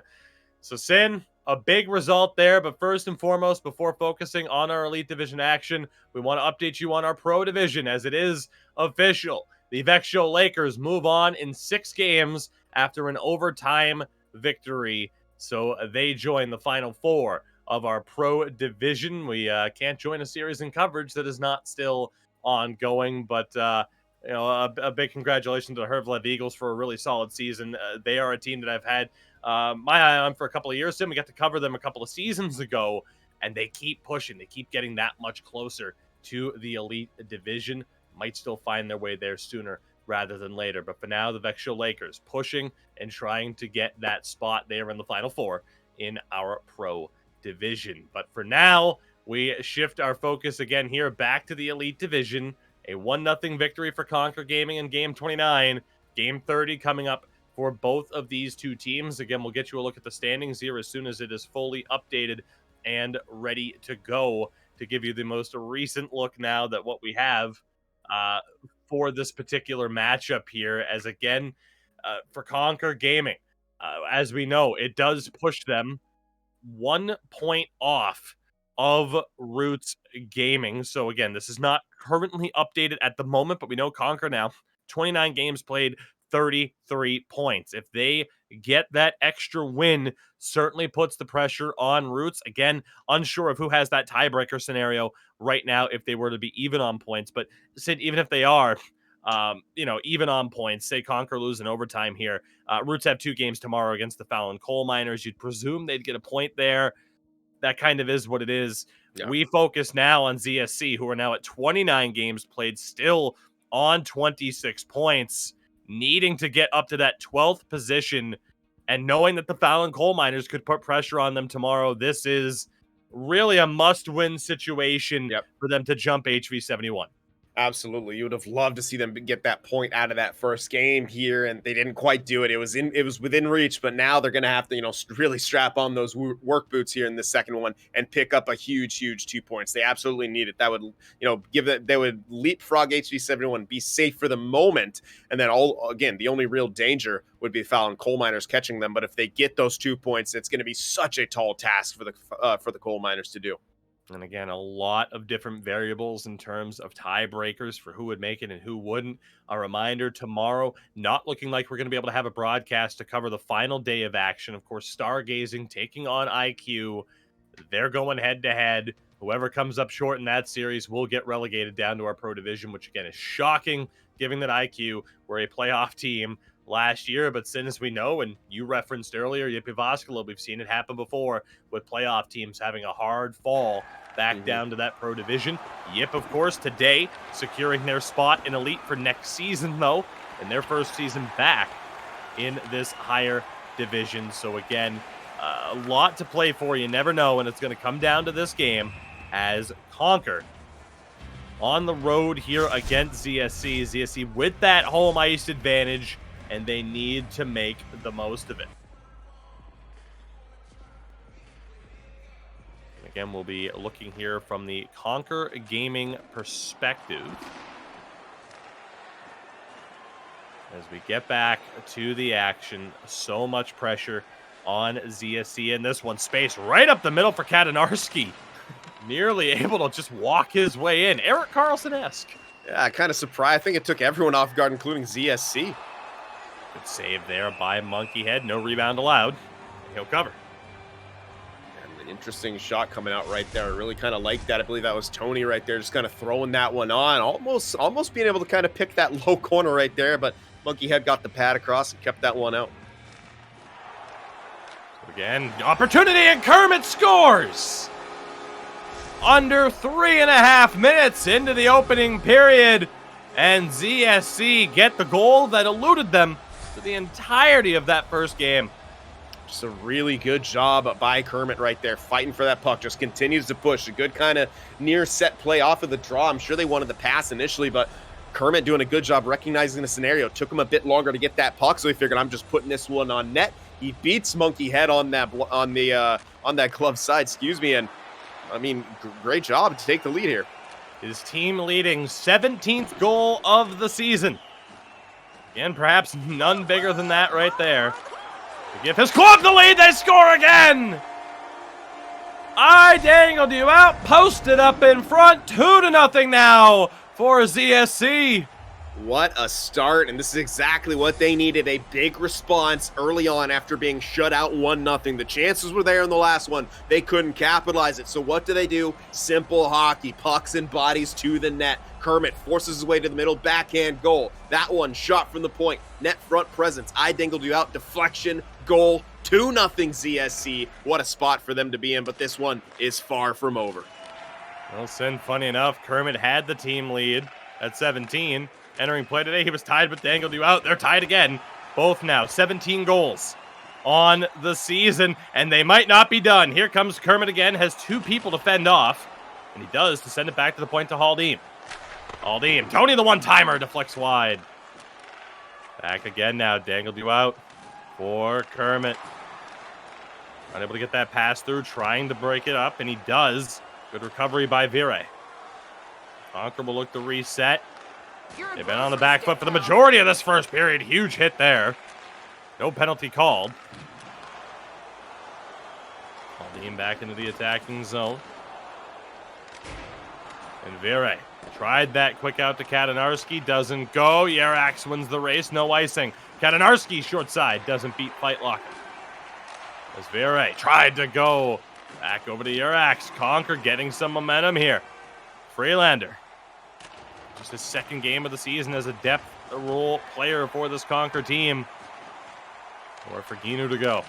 So, Sin, a big result there, but first and foremost, before focusing on our Elite Division action, we want to update you on our Pro Division, as it is official. The Vexio Lakers move on in 6 games after an overtime victory, so they join the Final 4 of our Pro Division. We can't join a series in coverage that is not still ongoing, but you know, a big congratulations to the Hervlev Eagles for a really solid season. They are a team that I've had my eye on for a couple of years. We got to cover them a couple of seasons ago, and they keep pushing. They keep getting that much closer to the Elite Division. Might still find their way there sooner rather than later. But for now, the Vexio Lakers pushing and trying to get that spot there in the Final 4 in our Pro Division. But for now, we shift our focus again here back to the Elite Division. A 1-0 victory for Conquer Gaming in Game 29. Game 30 coming up for both of these two teams. Again, we'll get you a look at the standings here as soon as it is fully updated and ready to go to give you the most recent look now that what we have for this particular matchup here. As again, for Conquer Gaming, As we know, it does push them 1 point off of Roots Gaming. So again, this is not currently updated at the moment, but we know Conquer now. 29 games played, 33 points. If they get that extra win, certainly puts the pressure on Roots. Again, unsure of who has that tiebreaker scenario right now if they were to be even on points. But Sid, even if they are, even on points, say Conquer lose in overtime here. Roots have 2 games tomorrow against the Fallon Coal Miners. You'd presume they'd get a point there. That kind of is what it is. Yeah. We focus now on ZSC, who are now at 29 games played, still on 26 points, needing to get up to that 12th position, and knowing that the Fallon Coal Miners could put pressure on them tomorrow. This is really a must-win situation for them to jump HV71. Absolutely. You would have loved to see them get that point out of that first game here, and they didn't quite do it. It was within reach, but now they're going to have to, really strap on those work boots here in the second one and pick up a huge 2 points. They absolutely need it. That would, they would leapfrog HV71, be safe for the moment, and then the only real danger would be Fallon Coal Miners catching them. But if they get those 2 points, it's going to be such a tall task for the Coal Miners to do. And again, a lot of different variables in terms of tiebreakers for who would make it and who wouldn't. A reminder, tomorrow, not looking like we're going to be able to have a broadcast to cover the final day of action. Of course, Stargazing taking on IQ. They're going head-to-head. Whoever comes up short in that series will get relegated down to our Pro Division, which, again, is shocking, given that IQ were a playoff team last year. But since we know, and you referenced earlier, Yippee Voskala, we've seen it happen before with playoff teams having a hard fall back down to that Pro Division. Yip, of course, today securing their spot in Elite for next season, though, and their first season back in this higher division. So again, a lot to play for. You never know, and it's going to come down to this game as Conquer on the road here against ZSC. ZSC with that home ice advantage, and they need to make the most of it. Again, we'll be looking here from the Conquer Gaming perspective as we get back to the action. So much pressure on ZSC in this one. Space right up the middle for Katanarski. Nearly able to just walk his way in. Eric Carlson-esque. Yeah, kind of surprised. I think it took everyone off guard, including ZSC. Good save there by Monkey Head. No rebound allowed. He'll cover. Interesting shot coming out right there. I really kind of like that. I believe that was Tony right there, just kind of throwing that one on. Almost being able to kind of pick that low corner right there, but Monkey Head got the pad across and kept that one out. Again, opportunity, and Kermit scores! Under 3.5 minutes into the opening period, and ZSC get the goal that eluded them for the entirety of that first game. Just a really good job by Kermit right there, fighting for that puck. Just continues to push. A good kind of near set play off of the draw. I'm sure they wanted the pass initially, but Kermit doing a good job recognizing the scenario. Took him a bit longer to get that puck, so he figured, I'm just putting this one on net. He beats Monkey Head on that glove side, and I mean, great job to take the lead here. His team leading 17th goal of the season. Again, perhaps none bigger than that right there. To give his club the lead, they score again! I dangled you out, posted up in front, 2-0 now for ZSC. What a start, and this is exactly what they needed, a big response early on after being shut out 1-0. The chances were there in the last one. They couldn't capitalize it, so what do? Simple hockey, pucks and bodies to the net. Kermit forces his way to the middle, backhand goal. That one, shot from the point, net front presence. I dangled you out, deflection, goal, 2-0 ZSC. What a spot for them to be in, but this one is far from over. Well, Sin, funny enough, Kermit had the team lead at 17. Entering play today, he was tied with Dangled You Out. They're tied again. Both now 17 goals on the season, and they might not be done. Here comes Kermit again, has 2 people to fend off, and he does to send it back to the point to Haldeem. Haldeem, Tony the one-timer, deflects wide. Back again now, Dangled You Out for Kermit. Unable to get that pass through, trying to break it up, and he does. Good recovery by Vire. Conquer will look to reset. They've been on the back foot for the majority of this first period. Huge hit there. No penalty called. Aldine back into the attacking zone. And Vire tried that quick out to Katanarski. Doesn't go. Yerax wins the race. No icing. Katanarski short side. Doesn't beat Fightlocker. As Vire tried to go back over to Yerax. Conquer getting some momentum here. Freelander. Just his second game of the season as a depth role player for this Conquer team. Or for Ginu to go.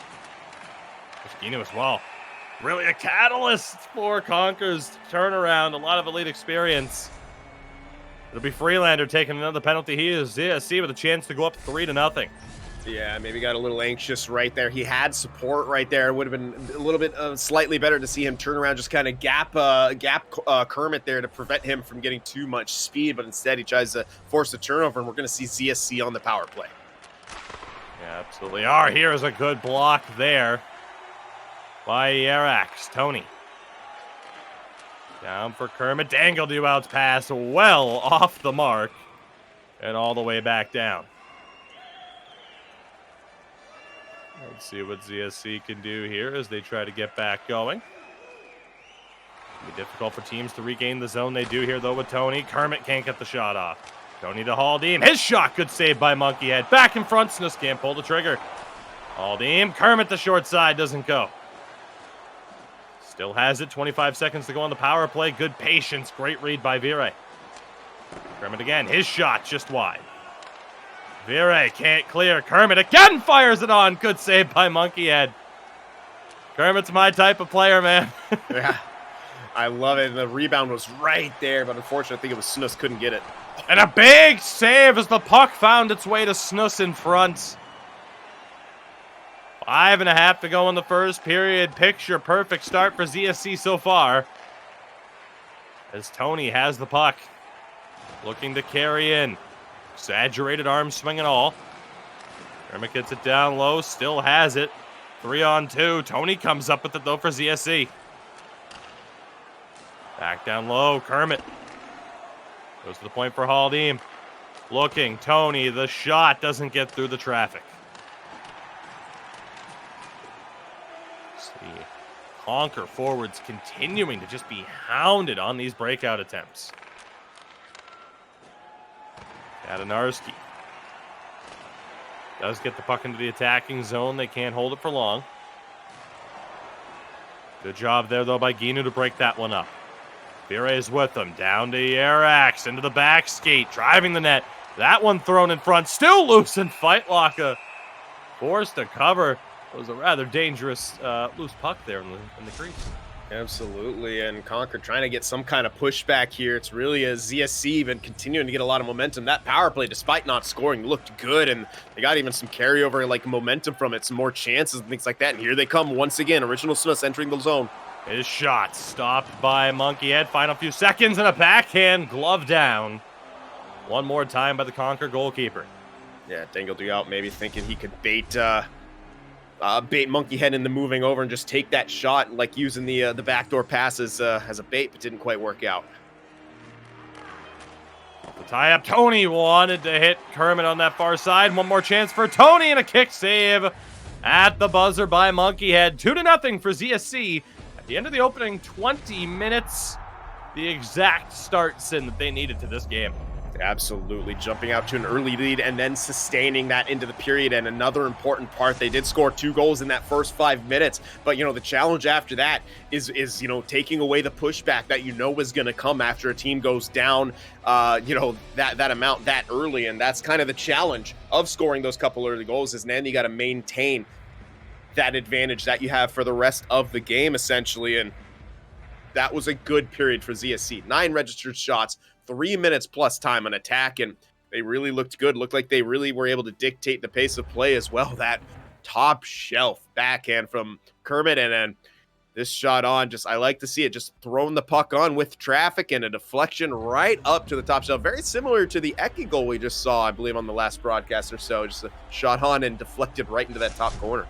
There's Ginu as well. Really a catalyst for Conquer's turnaround. A lot of elite experience. It'll be Freelander taking another penalty. He is ZSC with a chance to go up 3-0. Yeah, maybe got a little anxious right there. He had support right there. It would have been a little bit slightly better to see him turn around, just kind of gap Kermit there to prevent him from getting too much speed. But instead, he tries to force a turnover, and we're going to see ZSC on the power play. Yeah, absolutely are. Here's a good block there by Yerax. Tony. Down for Kermit. Dangle Duout's pass well off the mark and all the way back down. Let's see what ZSC can do here as they try to get back going. It'll be difficult for teams to regain the zone. They do here, though, with Tony. Kermit can't get the shot off. Tony to Haldeem. His shot, good save by Monkeyhead. Back in front, Snus can't pull the trigger. Haldeem, Kermit the short side, doesn't go. Still has it, 25 seconds to go on the power play. Good patience, great read by Vire. Kermit again, his shot just wide. Vire can't clear. Kermit again fires it on. Good save by Monkeyhead. Kermit's my type of player, man. Yeah, I love it. The rebound was right there, but unfortunately, I think it was Snus couldn't get it. And a big save as the puck found its way to Snus in front. 5.5 to go in the first period. Picture perfect start for ZSC so far. As Tony has the puck. Looking to carry in. Exaggerated arm swing and all. Kermit gets it down low. Still has it. 3-on-2. Tony comes up with it though for ZSC. Back down low. Kermit. Goes to the point for Haldeem. Looking. Tony. The shot doesn't get through the traffic. See. Conquer forwards continuing to just be hounded on these breakout attempts. Katanarski does get the puck into the attacking zone. They can't hold it for long. Good job there, though, by Ginu to break that one up. Vire is with them. Down to Yerax. Into the back skate. Driving the net. That one thrown in front. Still loose in Fightlocker. Forced to cover. It was a rather dangerous loose puck there in the crease. Absolutely, and Conquer trying to get some kind of pushback here. It's really a ZSC even continuing to get a lot of momentum. That power play, despite not scoring, looked good, and they got even some carryover, like momentum from it, some more chances and things like that. And here they come once again. Original Smith entering the zone. His shot stopped by Monkeyhead. Final few seconds and a backhand glove down. One more time by the Conquer goalkeeper. Yeah, Dangle Duout maybe thinking he could bait Monkeyhead into moving over and just take that shot, like using the backdoor pass as a bait, but didn't quite work out. The tie up. Tony wanted to hit Kermit on that far side. One more chance for Tony and a kick save at the buzzer by Monkeyhead. 2-0 for ZSC at the end of the opening 20 minutes. The exact start sin that they needed to this game. Absolutely, jumping out to an early lead and then sustaining that into the period. And another important part, they did score 2 goals in that first 5 minutes, but the challenge after that is taking away the pushback that was going to come after a team goes down that amount that early. And that's kind of the challenge of scoring those couple early goals, is then you got to maintain that advantage that you have for the rest of the game, essentially. And that was a good period for ZSC. 9 registered shots, 3 minutes plus time on attack, and they really looked good. Looked like they really were able to dictate the pace of play as well. That top shelf backhand from Kermit, and then this shot on, I like to see it, just throwing the puck on with traffic and a deflection right up to the top shelf. Very similar to the Eki goal we just saw, I believe, on the last broadcast or so. Just a shot on and deflected right into that top corner.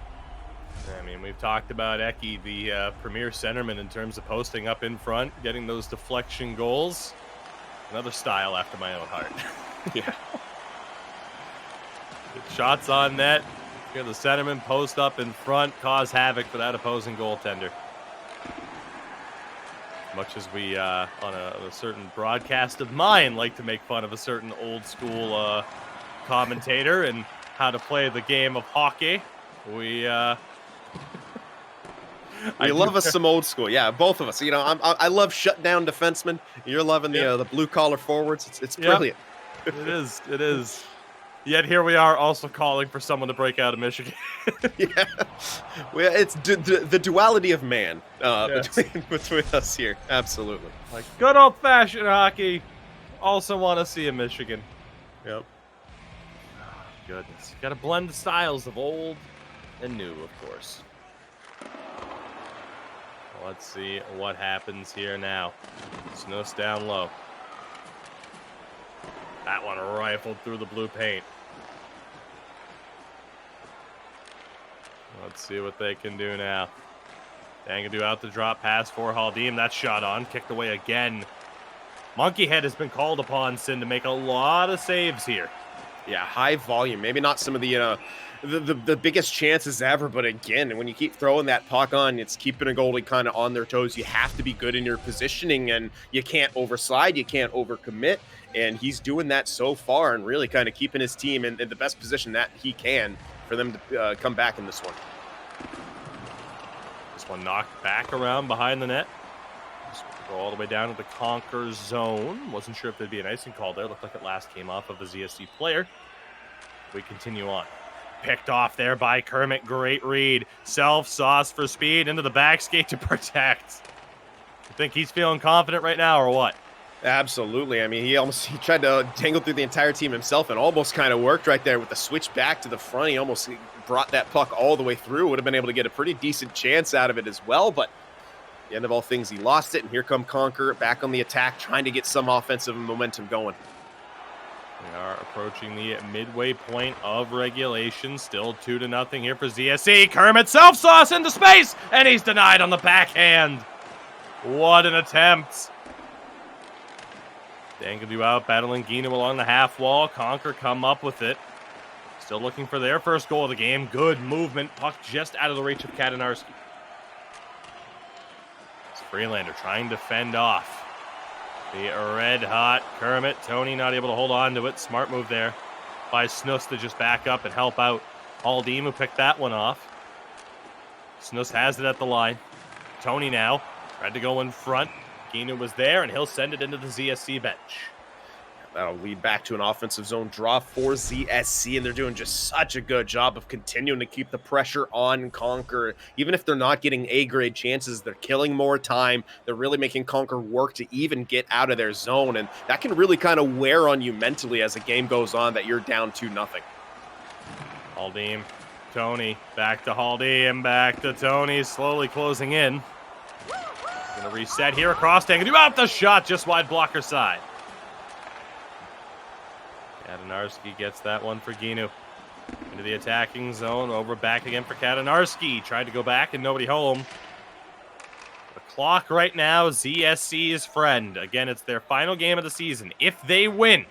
I mean, we've talked about Eki, the premier centerman, in terms of posting up in front, getting those deflection goals. Another style after my own heart. Yeah. Good shots on net. Get the centerman post up in front, cause havoc for that opposing goaltender. Much as we, on a certain broadcast of mine, like to make fun of a certain old school commentator and how to play the game of hockey, we We love us some old school. Yeah, both of us. You know, I love shutdown defensemen. You're loving the blue collar forwards. It's brilliant. It is. It is. Yet here we are also calling for someone to break out of Michigan. Yeah. Well, it's the duality of man Yes. between us here. Absolutely. Like good old fashioned hockey. Also want to see in Michigan. Yep. Oh, goodness. Got to blend the styles of old and new, of course. Let's see what happens here now. Snus down low. That one rifled through the blue paint. Let's see what they can do now. Dangadoo out the drop pass for Haldim. That's shot on. Kicked away again. Monkeyhead has been called upon, Sin, to make a lot of saves here. Yeah, high volume. Maybe not some of the biggest chances ever, but again, when you keep throwing that puck on, it's keeping a goalie kind of on their toes. You have to be good in your positioning, and you can't overslide, you can't overcommit, and he's doing that so far and really kind of keeping his team in the best position that he can for them to come back in this one. This one knocked back around behind the net. Just go all the way down to the Conquer zone. Wasn't sure if there'd be an icing call there. Looked like it last came off of a ZSC player. We continue on. Picked off there by Kermit. Great read. Self-sauce for speed into the back skate to protect. You think he's feeling confident right now or what? Absolutely. I mean, he tried to tangle through the entire team himself and almost kind of worked right there with the switch back to the front. He almost brought that puck all the way through. Would have been able to get a pretty decent chance out of it as well, but at the end of all things, he lost it, and here come Conquer back on the attack, trying to get some offensive momentum going. We are approaching the midway point of regulation. Still 2-0 here for ZSC. Kermit self-sauce into space, and he's denied on the backhand. What an attempt. Dangadoo out, battling Gino along the half wall. Conquer come up with it. Still looking for their first goal of the game. Good movement. Puck just out of the reach of Katanarski. It's Freelander trying to fend off the red-hot Kermit. Tony not able to hold on to it. Smart move there by Snus to just back up and help out Haldim, who picked that one off. Snus has it at the line. Tony now tried to go in front. Gino was there, and he'll send it into the ZSC bench. That'll lead back to an offensive zone draw for ZSC, and they're doing just such a good job of continuing to keep the pressure on Conquer. Even if they're not getting A-grade chances, they're killing more time. They're really making Conquer work to even get out of their zone, and that can really kind of wear on you mentally as the game goes on that you're down 2-0. Haldim, Tony, back to Haldim, back to Tony, slowly closing in. Gonna reset here across Dangadoo, out the shot, just wide blocker side. Katanarski gets that one for Ginu. Into the attacking zone, over back again for Katanarski. Tried to go back and nobody home. The clock right now, ZSC's friend. Again, it's their final game of the season. If they win,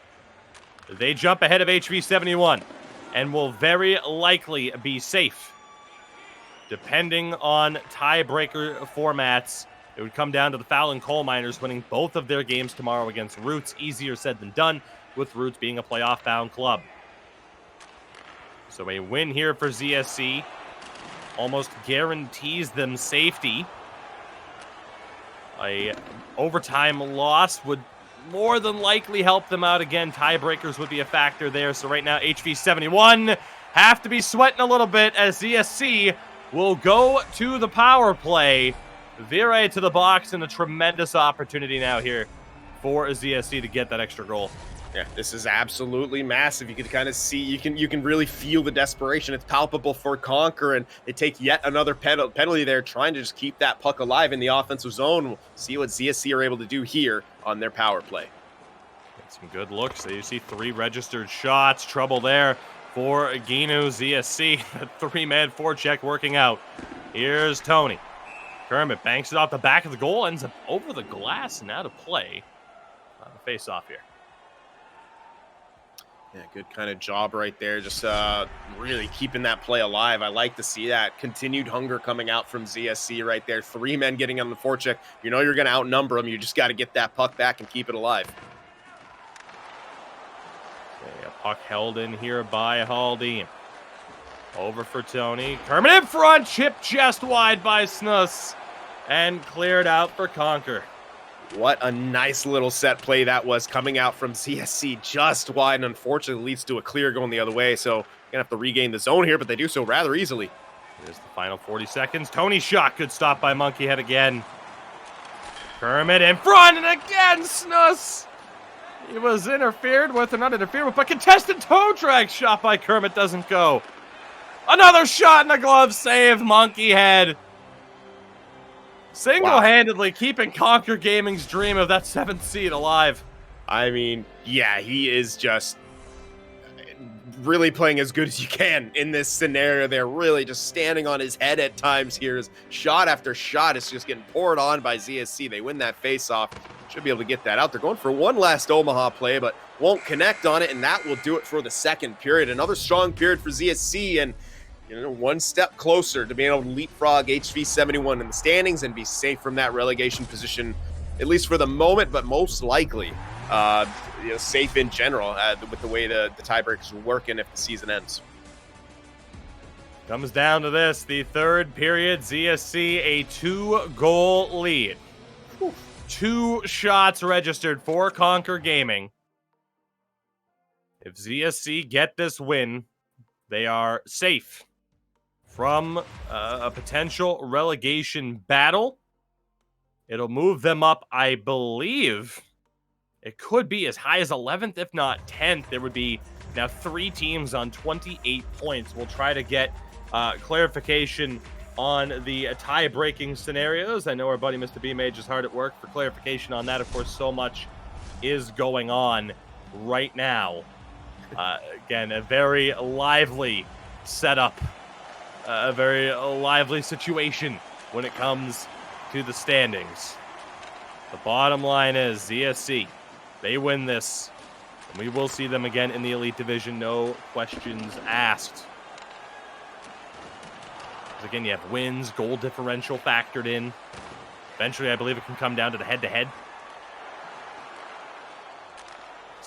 they jump ahead of HV71 and will very likely be safe. Depending on tiebreaker formats, it would come down to the Fallon Coal Miners winning both of their games tomorrow against Roots. Easier said than done, with Roots being a playoff-bound club. So a win here for ZSC almost guarantees them safety. A overtime loss would more than likely help them out again. Tiebreakers would be a factor there. So right now, HV71 have to be sweating a little bit as ZSC will go to the power play. Vire to the box, and a tremendous opportunity now here for ZSC to get that extra goal. Yeah, this is absolutely massive. You can kind of see, you can really feel the desperation. It's palpable for Conquer, and they take yet another penalty there, trying to just keep that puck alive in the offensive zone. We'll see what ZSC are able to do here on their power play. Get some good looks. There you see 3 registered shots. Trouble there for Gino. ZSC. A 3-man forecheck working out. Here's Tony. Kermit banks it off the back of the goal, ends up over the glass and out of play. Face off here. Yeah, good kind of job right there. Just really keeping that play alive. I like to see that continued hunger coming out from ZSC right there. 3 men getting on the forecheck. You know you're going to outnumber them. You just got to get that puck back and keep it alive. Okay, a puck held in here by Haldane. Over for Tony. Kermit in front. Chip just wide by Snus. And cleared out for Conquer. What a nice little set play that was coming out from ZSC just wide, and unfortunately leads to a clear going the other way. So going to have to regain the zone here, but they do so rather easily. Here's the final 40 seconds. Tony's shot. Good stop by Monkeyhead again. Kermit in front, and again Snus. He was interfered with, or not interfered with, but contested toe drag shot by Kermit doesn't go. Another shot in the glove save, Monkeyhead. Single-handedly keeping Conquer Gaming's dream of that 7th seed alive. I mean, yeah, he is just really playing as good as you can in this scenario. They're really just standing on his head at times here. As shot after shot is just getting poured on by ZSC. They win that face-off. Should be able to get that out. They're going for one last Omaha play, but won't connect on it, and that will do it for the second period. Another strong period for ZSC, and one step closer to being able to leapfrog HV 71 in the standings and be safe from that relegation position, at least for the moment, but most likely safe in general with the way the tiebreakers will work and if the season ends. Comes down to this, the third period, ZSC a 2-goal lead. 2 shots registered for Conquer Gaming. If ZSC get this win, they are safe from a potential relegation battle. It'll move them up, I believe. It could be as high as 11th, if not 10th. There would be now 3 teams on 28 points. We'll try to get clarification on the tie-breaking scenarios. I know our buddy Mr. B Mage is hard at work for clarification on that. Of course, so much is going on right now. Again, a very lively setup. A very lively situation when it comes to the standings. The bottom line is ZSC, they win this, and we will see them again in the Elite Division, no questions asked. Again, you have wins, goal differential factored in. Eventually, I believe it can come down to the head-to-head.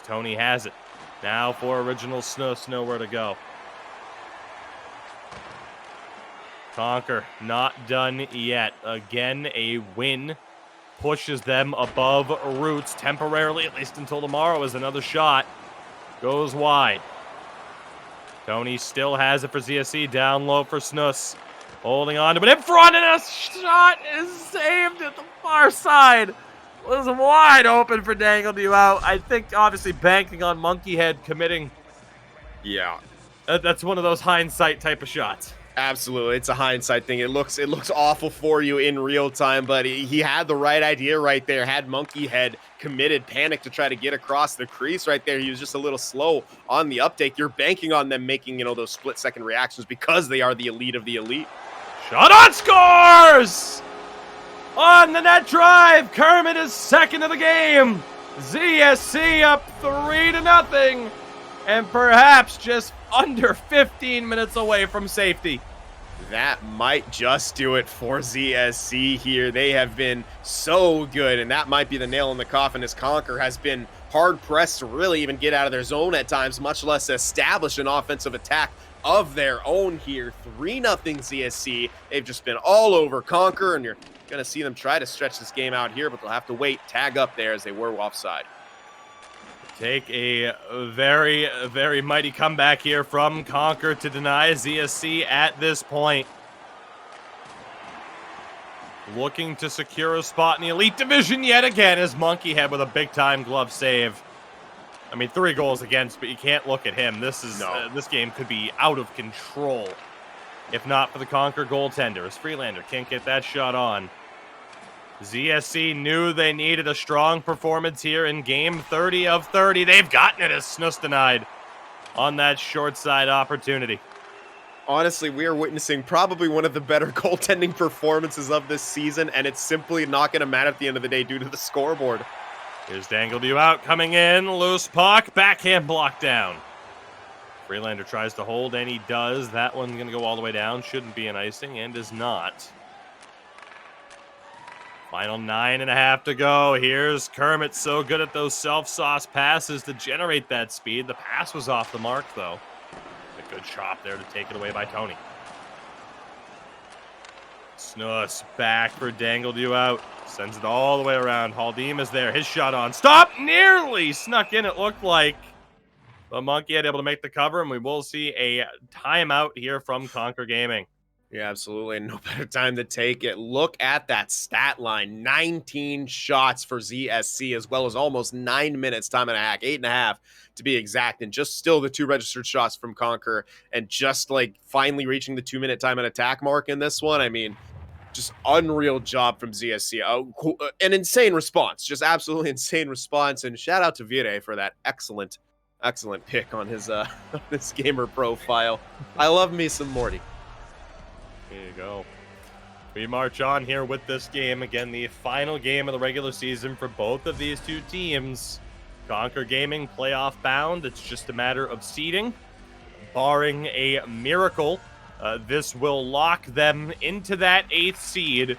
Tony has it. Now for original Snus, nowhere to go. Conquer, not done yet. Again, a win pushes them above Roots temporarily, at least until tomorrow, as another shot goes wide. Tony still has it for ZSC, down low for Snus. Holding on to it in front, and a shot is saved at the far side. It was wide open for Dangled You Out. I think, obviously, banking on Monkeyhead committing. Yeah. That's one of those hindsight type of shots. Absolutely. It's a hindsight thing. It looks awful for you in real time, but he had the right idea right there. Had Monkeyhead committed, panic to try to get across the crease right there. He was just a little slow on the uptake. You're banking on them making, those split-second reactions because they are the elite of the elite. Shot on, scores! On the net drive, Kermit is second of the game. ZSC up 3-0, and perhaps just under 15 minutes away from safety. That might just do it for ZSC here. They have been so good, and that might be the nail in the coffin, as Conquer has been hard-pressed to really even get out of their zone at times, much less establish an offensive attack of their own here. 3-0 ZSC. They've just been all over Conquer, and you're going to see them try to stretch this game out here, but they'll have to wait, tag up there as they were offside. Take a very, very mighty comeback here from Conquer to deny ZSC at this point. Looking to secure a spot in the Elite Division yet again as Monkeyhead with a big-time glove save. I mean, 3 goals against, but you can't look at him. This is this game could be out of control if not for the Conquer goaltender, as Freelander can't get that shot on. ZSC knew they needed a strong performance here in game 30 of 30. They've gotten it as Snus denied on that short side opportunity. Honestly, we are witnessing probably one of the better goaltending performances of this season, and it's simply not going to matter at the end of the day due to the scoreboard. Here's Dangled You Out coming in. Loose puck. Backhand block down. Freelander tries to hold, and he does. That one's going to go all the way down. Shouldn't be an icing, and is not. Final 9.5 to go. Here's Kermit, so good at those self-sauce passes to generate that speed. The pass was off the mark, though. A good chop there to take it away by Tony. Snus back for dangled you out. Sends it all the way around. Haldim is there. His shot on. Stop! Nearly snuck in, it looked like. But Monkey had able to make the cover, and we will see a timeout here from Conquer Gaming. Yeah, absolutely. No better time to take it. Look at that stat line. 19 shots for ZSC, as well as almost 9 minutes time and a half, 8.5 to be exact. And just still the 2 registered shots from Conquer, and just like finally reaching the 2-minute time and attack mark in this one. I mean, just unreal job from ZSC. An insane response, just absolutely insane response. And shout out to Vire for that excellent pick on his this gamer profile. I love me some Morty. There you go. We march on here with this game. Again, the final game of the regular season for both of these two teams. Conquer Gaming playoff bound. It's just a matter of seeding. Barring a miracle, this will lock them into that 8th seed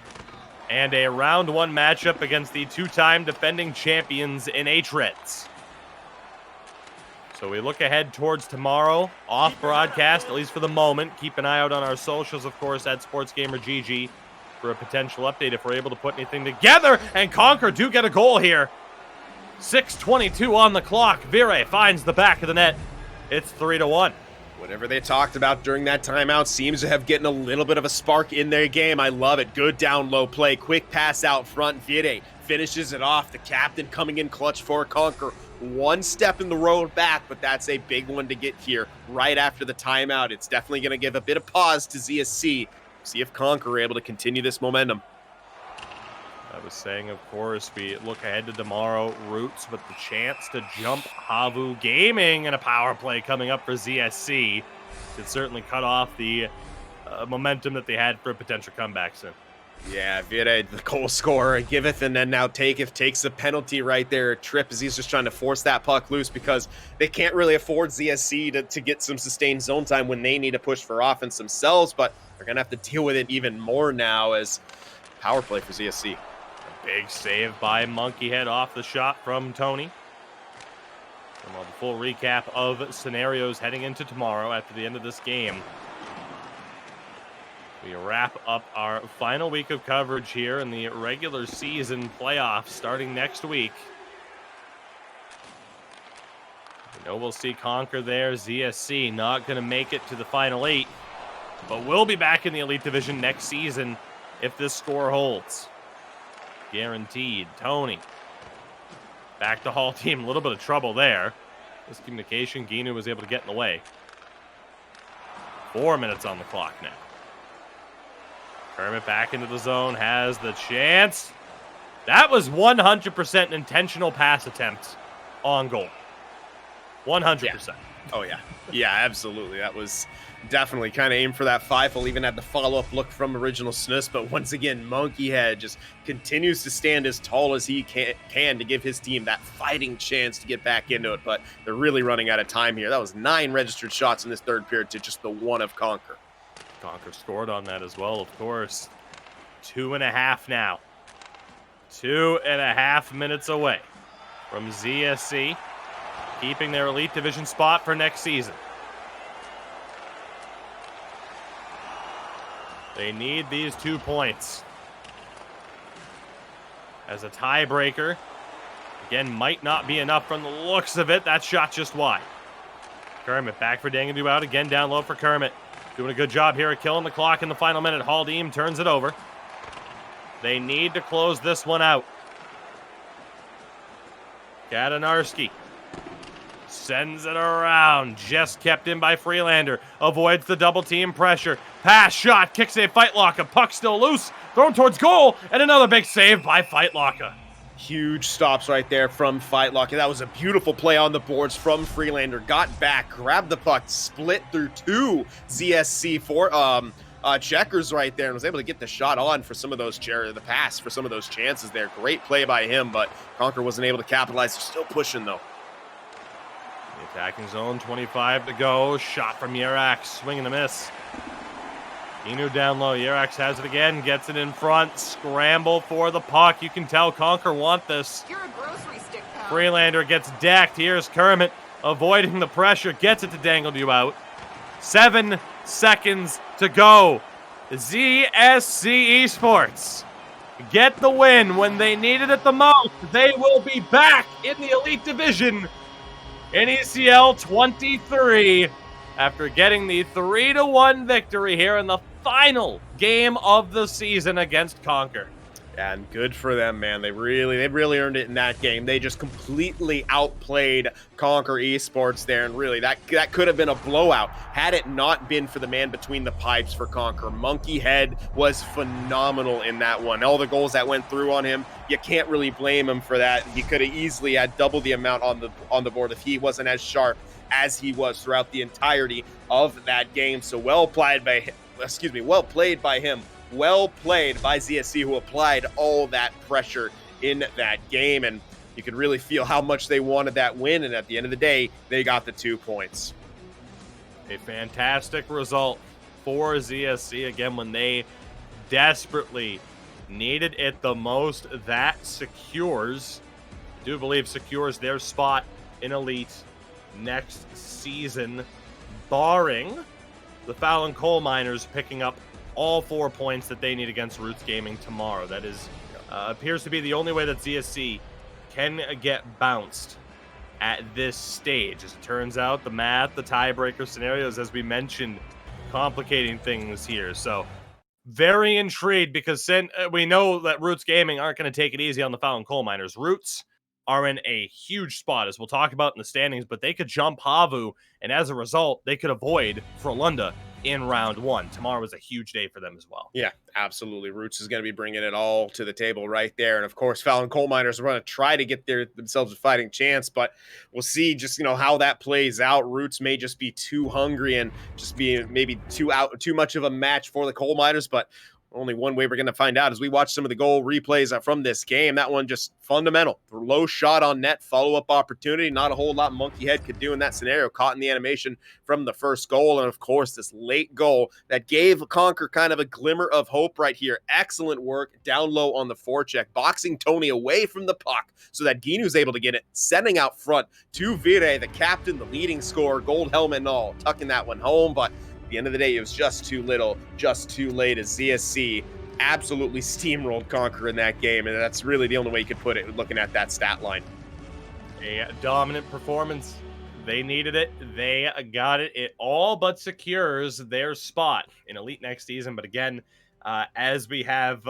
and a round 1 matchup against the 2-time defending champions in H-Reds. So we look ahead towards tomorrow, off broadcast, at least for the moment. Keep an eye out on our socials, of course, at SportsGamerGG for a potential update if we're able to put anything together. And Conquer do get a goal here. 6:22 on the clock. Vire finds the back of the net. It's 3-1. Whatever they talked about during that timeout seems to have gotten a little bit of a spark in their game. I love it. Good down low play. Quick pass out front. Vire finishes it off. The captain coming in clutch for Conquer. 1 step in the road back, but that's a big one to get here right after the timeout. It's definitely going to give a bit of pause to ZSC. See if Conquer are able to continue this momentum. I was saying, of course, we look ahead to tomorrow. Roots with the chance to jump Havu Gaming, and a power play coming up for ZSC. Could certainly cut off the momentum that they had for a potential comeback soon. Yeah, Vire, the goal scorer, giveth and then now taketh, takes a penalty right there. A trip as he's just trying to force that puck loose because they can't really afford ZSC to get some sustained zone time when they need to push for offense themselves, but they're going to have to deal with it even more now as power play for ZSC. A big save by Monkeyhead off the shot from Tony. And we'll have a full recap of scenarios heading into tomorrow after the end of this game. We wrap up our final week of coverage here in the regular season playoffs starting next week. We know we'll see Conquer there. ZSC not going to make it to the final 8, but we'll be back in the Elite Division next season if this score holds. Guaranteed. Tony. Back to Hall team. A little bit of trouble there. Miscommunication. Ginu was able to get in the way. 4 minutes on the clock now. Kermit back into the zone, has the chance. That was 100% an intentional pass attempt on goal. 100%. Yeah. Oh, yeah. Yeah, absolutely. That was definitely kind of aimed for that 5. We'll even had the follow-up look from original Snus, but once again, Monkeyhead just continues to stand as tall as he can to give his team that fighting chance to get back into it, but they're really running out of time here. That was 9 registered shots in this third period to just the 1 of Conquer. Conquer scored on that as well, of course. 2.5 now. 2.5 minutes away from ZSC, keeping their Elite Division spot for next season. They need these 2 points. As a tiebreaker, again, might not be enough from the looks of it. That shot just wide. Kermit back for Dangadoo out. Again, down low for Kermit. Doing a good job here at killing the clock in the final minute. Haldim turns it over. They need to close this one out. Kadanarski sends it around. Just kept in by Freelander. Avoids the double team pressure. Pass, shot, kick save, Fightlocka. Puck still loose. Thrown towards goal. And another big save by Fightlocka. Huge stops right there from Fightlocka. That was a beautiful play on the boards from Freelander. Got back, grabbed the puck, split through 2 ZSC checkers right there, and was able to get the shot on for some of those the pass for some of those chances there. Great play by him, but Conquer wasn't able to capitalize. They're still pushing though. Attacking zone, 25 to go. Shot from Yerak, swing and a miss. Inu down low. Yerax has it again, gets it in front. Scramble for the puck. You can tell Conquer want this. You're a grocery stick, pal. Freelander gets decked. Here's Kermit avoiding the pressure. Gets it to Dangle you out. 7 seconds to go. ZSC Esports get the win when they needed it the most. They will be back in the Elite Division in ECL 23 after getting the 3-1 victory here in the final game of the season against Conquer. And good for them, man. They really earned it in that game. They just completely outplayed Conquer Esports there, and really that could have been a blowout had it not been for the man between the pipes for Conquer. Monkey Head was phenomenal in that one. All the goals that went through on him, you can't really blame him for that. He could have easily had double the amount on the board if he wasn't as sharp as he was throughout the entirety of that game. So well played by him. Well played by ZSC, who applied all that pressure in that game, and you could really feel how much they wanted that win, and at the end of the day, they got the 2 points. A fantastic result for ZSC, again, when they desperately needed it the most. That secures, I do believe secures their spot in Elite next season, barring the Fallon Coal Miners picking up all 4 points that they need against Roots Gaming tomorrow. That is appears to be the only way that ZSC can get bounced at this stage. As it turns out, the math, the tiebreaker scenarios, as we mentioned, complicating things here. So very intrigued, because we know that Roots Gaming aren't going to take it easy on the Fallon Coal Miners. Roots are in a huge spot, as we'll talk about in the standings, but they could jump Havu, and as a result, they could avoid Frolunda in round 1. Tomorrow was a huge day for them as well. Yeah, absolutely. Roots is going to be bringing it all to the table right there. And of course, Fallon Coal Miners are going to try to get themselves a fighting chance, but we'll see just, how that plays out. Roots may just be too hungry and just be maybe too much of a match for the Coal Miners, but only one way we're going to find out as we watch some of the goal replays from this game. That one just fundamental. Low shot on net, follow-up opportunity. Not a whole lot Monkey Head could do in that scenario. Caught in the animation from the first goal. And, of course, this late goal that gave Conquer kind of a glimmer of hope right here. Excellent work down low on the forecheck. Boxing Tony away from the puck so that Ginu's able to get it. Sending out front to Vire, the captain, the leading scorer, gold helmet and all. Tucking that one home, but at the end of the day, it was just too little, just too late, as ZSC absolutely steamrolled Conquer in that game, and that's really the only way you could put it looking at that stat line. A dominant performance. They needed it. They got it. It all but secures their spot in Elite next season. But again, as we have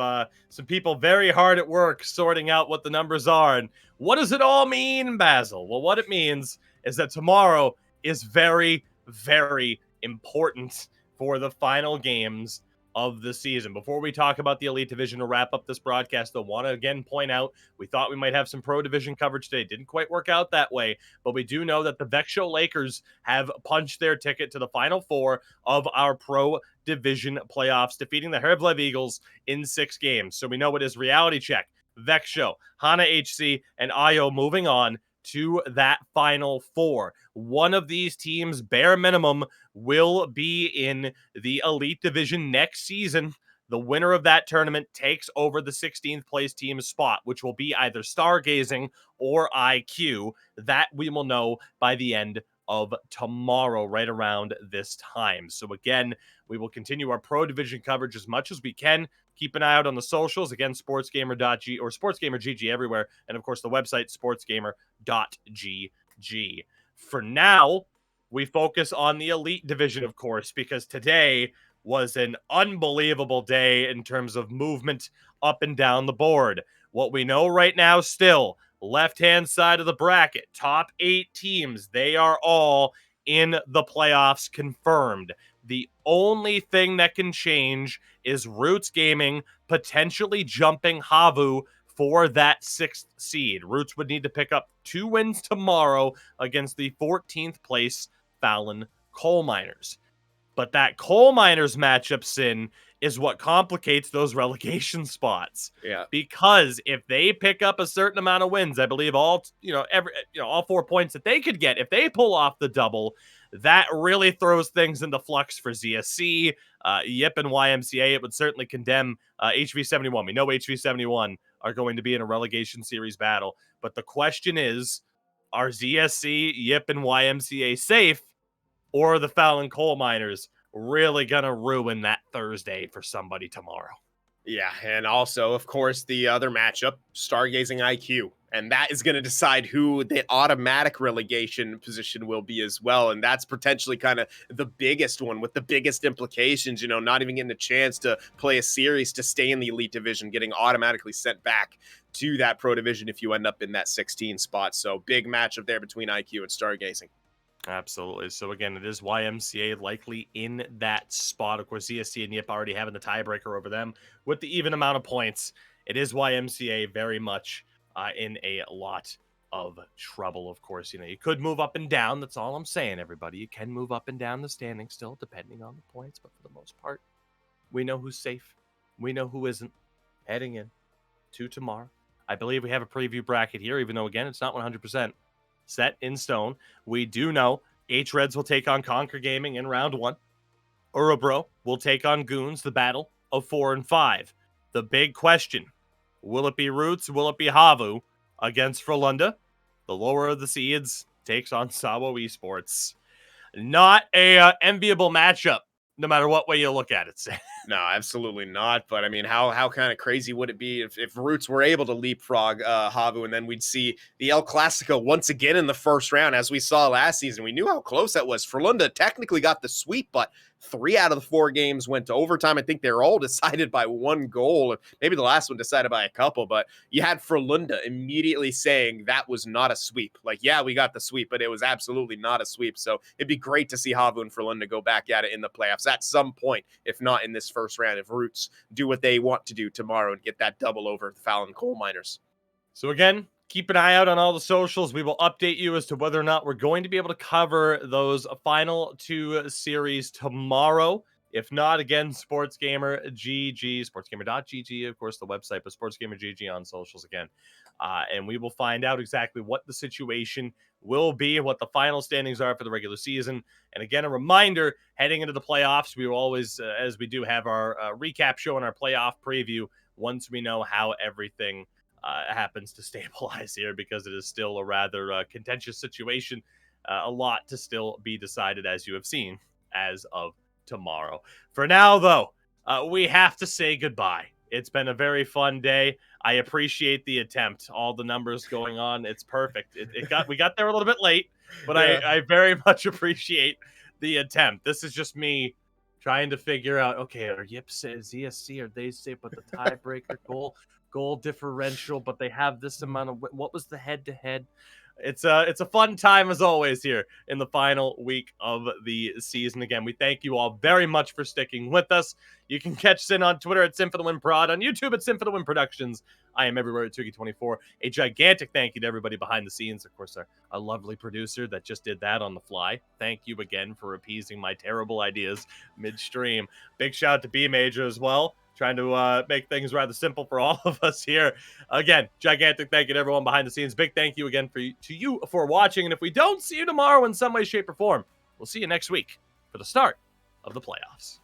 some people very hard at work sorting out what the numbers are, and what does it all mean, Basil? Well, what it means is that tomorrow is very, very important for the final games of the season. Before we talk about the Elite Division to wrap up this broadcast, I want to again point out, we thought we might have some Pro Division coverage today. Didn't quite work out that way, but we do know that the Vexo Lakers have punched their ticket to the Final Four of our Pro Division playoffs, defeating the Hervlev Eagles in 6 games. So we know it is reality check. Vexo, Hana HC, and Io moving on to that Final Four. One of these teams, bare minimum, will be in the Elite Division next season. The winner of that tournament takes over the 16th place team's spot, which will be either Stargazing or IQ. That we will know by the end of tomorrow, right around this time. So again, we will continue our Pro Division coverage as much as we can. Keep an eye out on the socials. Again, sportsgamer.g or sportsgamer.gg everywhere. And of course, the website, sportsgamer.gg. For now, we focus on the Elite Division, of course, because today was an unbelievable day in terms of movement up and down the board. What we know right now still, left-hand side of the bracket, top 8 teams, they are all in the playoffs confirmed. The only thing that can change is Roots Gaming potentially jumping Havu for that 6th seed. Roots would need to pick up 2 wins tomorrow against the 14th place Fallon Coal Miners. But that coal miners matchup, Sin, is what complicates those relegation spots. Yeah. Because if they pick up a certain amount of wins, I believe all all 4 points that they could get if they pull off the double, that really throws things into flux for ZSC, Yip, and YMCA. It would certainly condemn HV71. We know HV71 are going to be in a relegation series battle, but the question is, are ZSC, Yip, and YMCA safe? Or are the Fallon coal miners really going to ruin that Thursday for somebody tomorrow? Yeah, and also, of course, the other matchup, Stargazing IQ. And that is going to decide who the automatic relegation position will be as well. And that's potentially kind of the biggest one with the biggest implications, not even getting a chance to play a series to stay in the elite division, getting automatically sent back to that pro division if you end up in that 16 spot. So big matchup there between IQ and Stargazing. Absolutely. So again, it is YMCA likely in that spot. Of course, ZSC and Yip already having the tiebreaker over them with the even amount of points. It is YMCA very much in a lot of trouble. Of course, you could move up and down. That's all I'm saying, everybody. You can move up and down the standing still, depending on the points. But for the most part, we know who's safe. We know who isn't heading in to tomorrow. I believe we have a preview bracket here, even though, again, it's not 100% set in stone. We do know H-Reds will take on Conquer Gaming in round 1. Urobro will take on Goons, the battle of 4 and 5. The big question, will it be Roots? Will it be Havu against Frolunda? The lower of the seeds takes on Sawo Esports. Not a enviable matchup, no matter what way you look at it. No, absolutely not. But I mean, how kind of crazy would it be if Roots were able to leapfrog Havu, and then we'd see the El Clasico once again in the first round, as we saw last season. We knew how close that was. Frolunda technically got the sweep, but 3 out of the 4 games went to overtime. I think they're all decided by 1 goal. Maybe the last one decided by a couple, but you had Frolunda immediately saying that was not a sweep. Like, yeah, we got the sweep, but it was absolutely not a sweep. So it'd be great to see Havu and Frolunda go back at it in the playoffs at some point, if not in this first round, if Roots do what they want to do tomorrow and get that double over the Fallon coal miners. So again, keep an eye out on all the socials. We will update you as to whether or not we're going to be able to cover those final 2 series tomorrow. If not, again, SportsGamer GG, sportsgamer.gg, of course, the website, but SportsGamer GG on socials again. And we will find out exactly what the situation will be, what the final standings are for the regular season. And again, a reminder, heading into the playoffs, we will always, as we do, have our recap show and our playoff preview once we know how everything happens to stabilize here, because it is still a rather contentious situation. A lot to still be decided, as you have seen, as of tomorrow. For now, though, we have to say goodbye. It's been a very fun day. I appreciate the attempt. All the numbers going on, it's perfect. We got there a little bit late, but yeah. I very much appreciate the attempt. This is just me trying to figure out, okay, are Yip ZSC, are they safe, but the tiebreaker goal differential, but they have this amount of, what was the head-to-head? It's a fun time as always here in the final week of the season. Again, we thank you all very much for sticking with us. You can catch Sin on Twitter at SinForTheWinProd, on YouTube at SinForTheWin Productions. I am everywhere at Tugi24. A gigantic thank you to everybody behind the scenes. Of course, our lovely producer that just did that on the fly. Thank you again for appeasing my terrible ideas midstream. Big shout out to B Major as well, trying to make things rather simple for all of us here. Again, gigantic thank you to everyone behind the scenes. Big thank you again to you for watching. And if we don't see you tomorrow in some way, shape, or form, we'll see you next week for the start of the playoffs.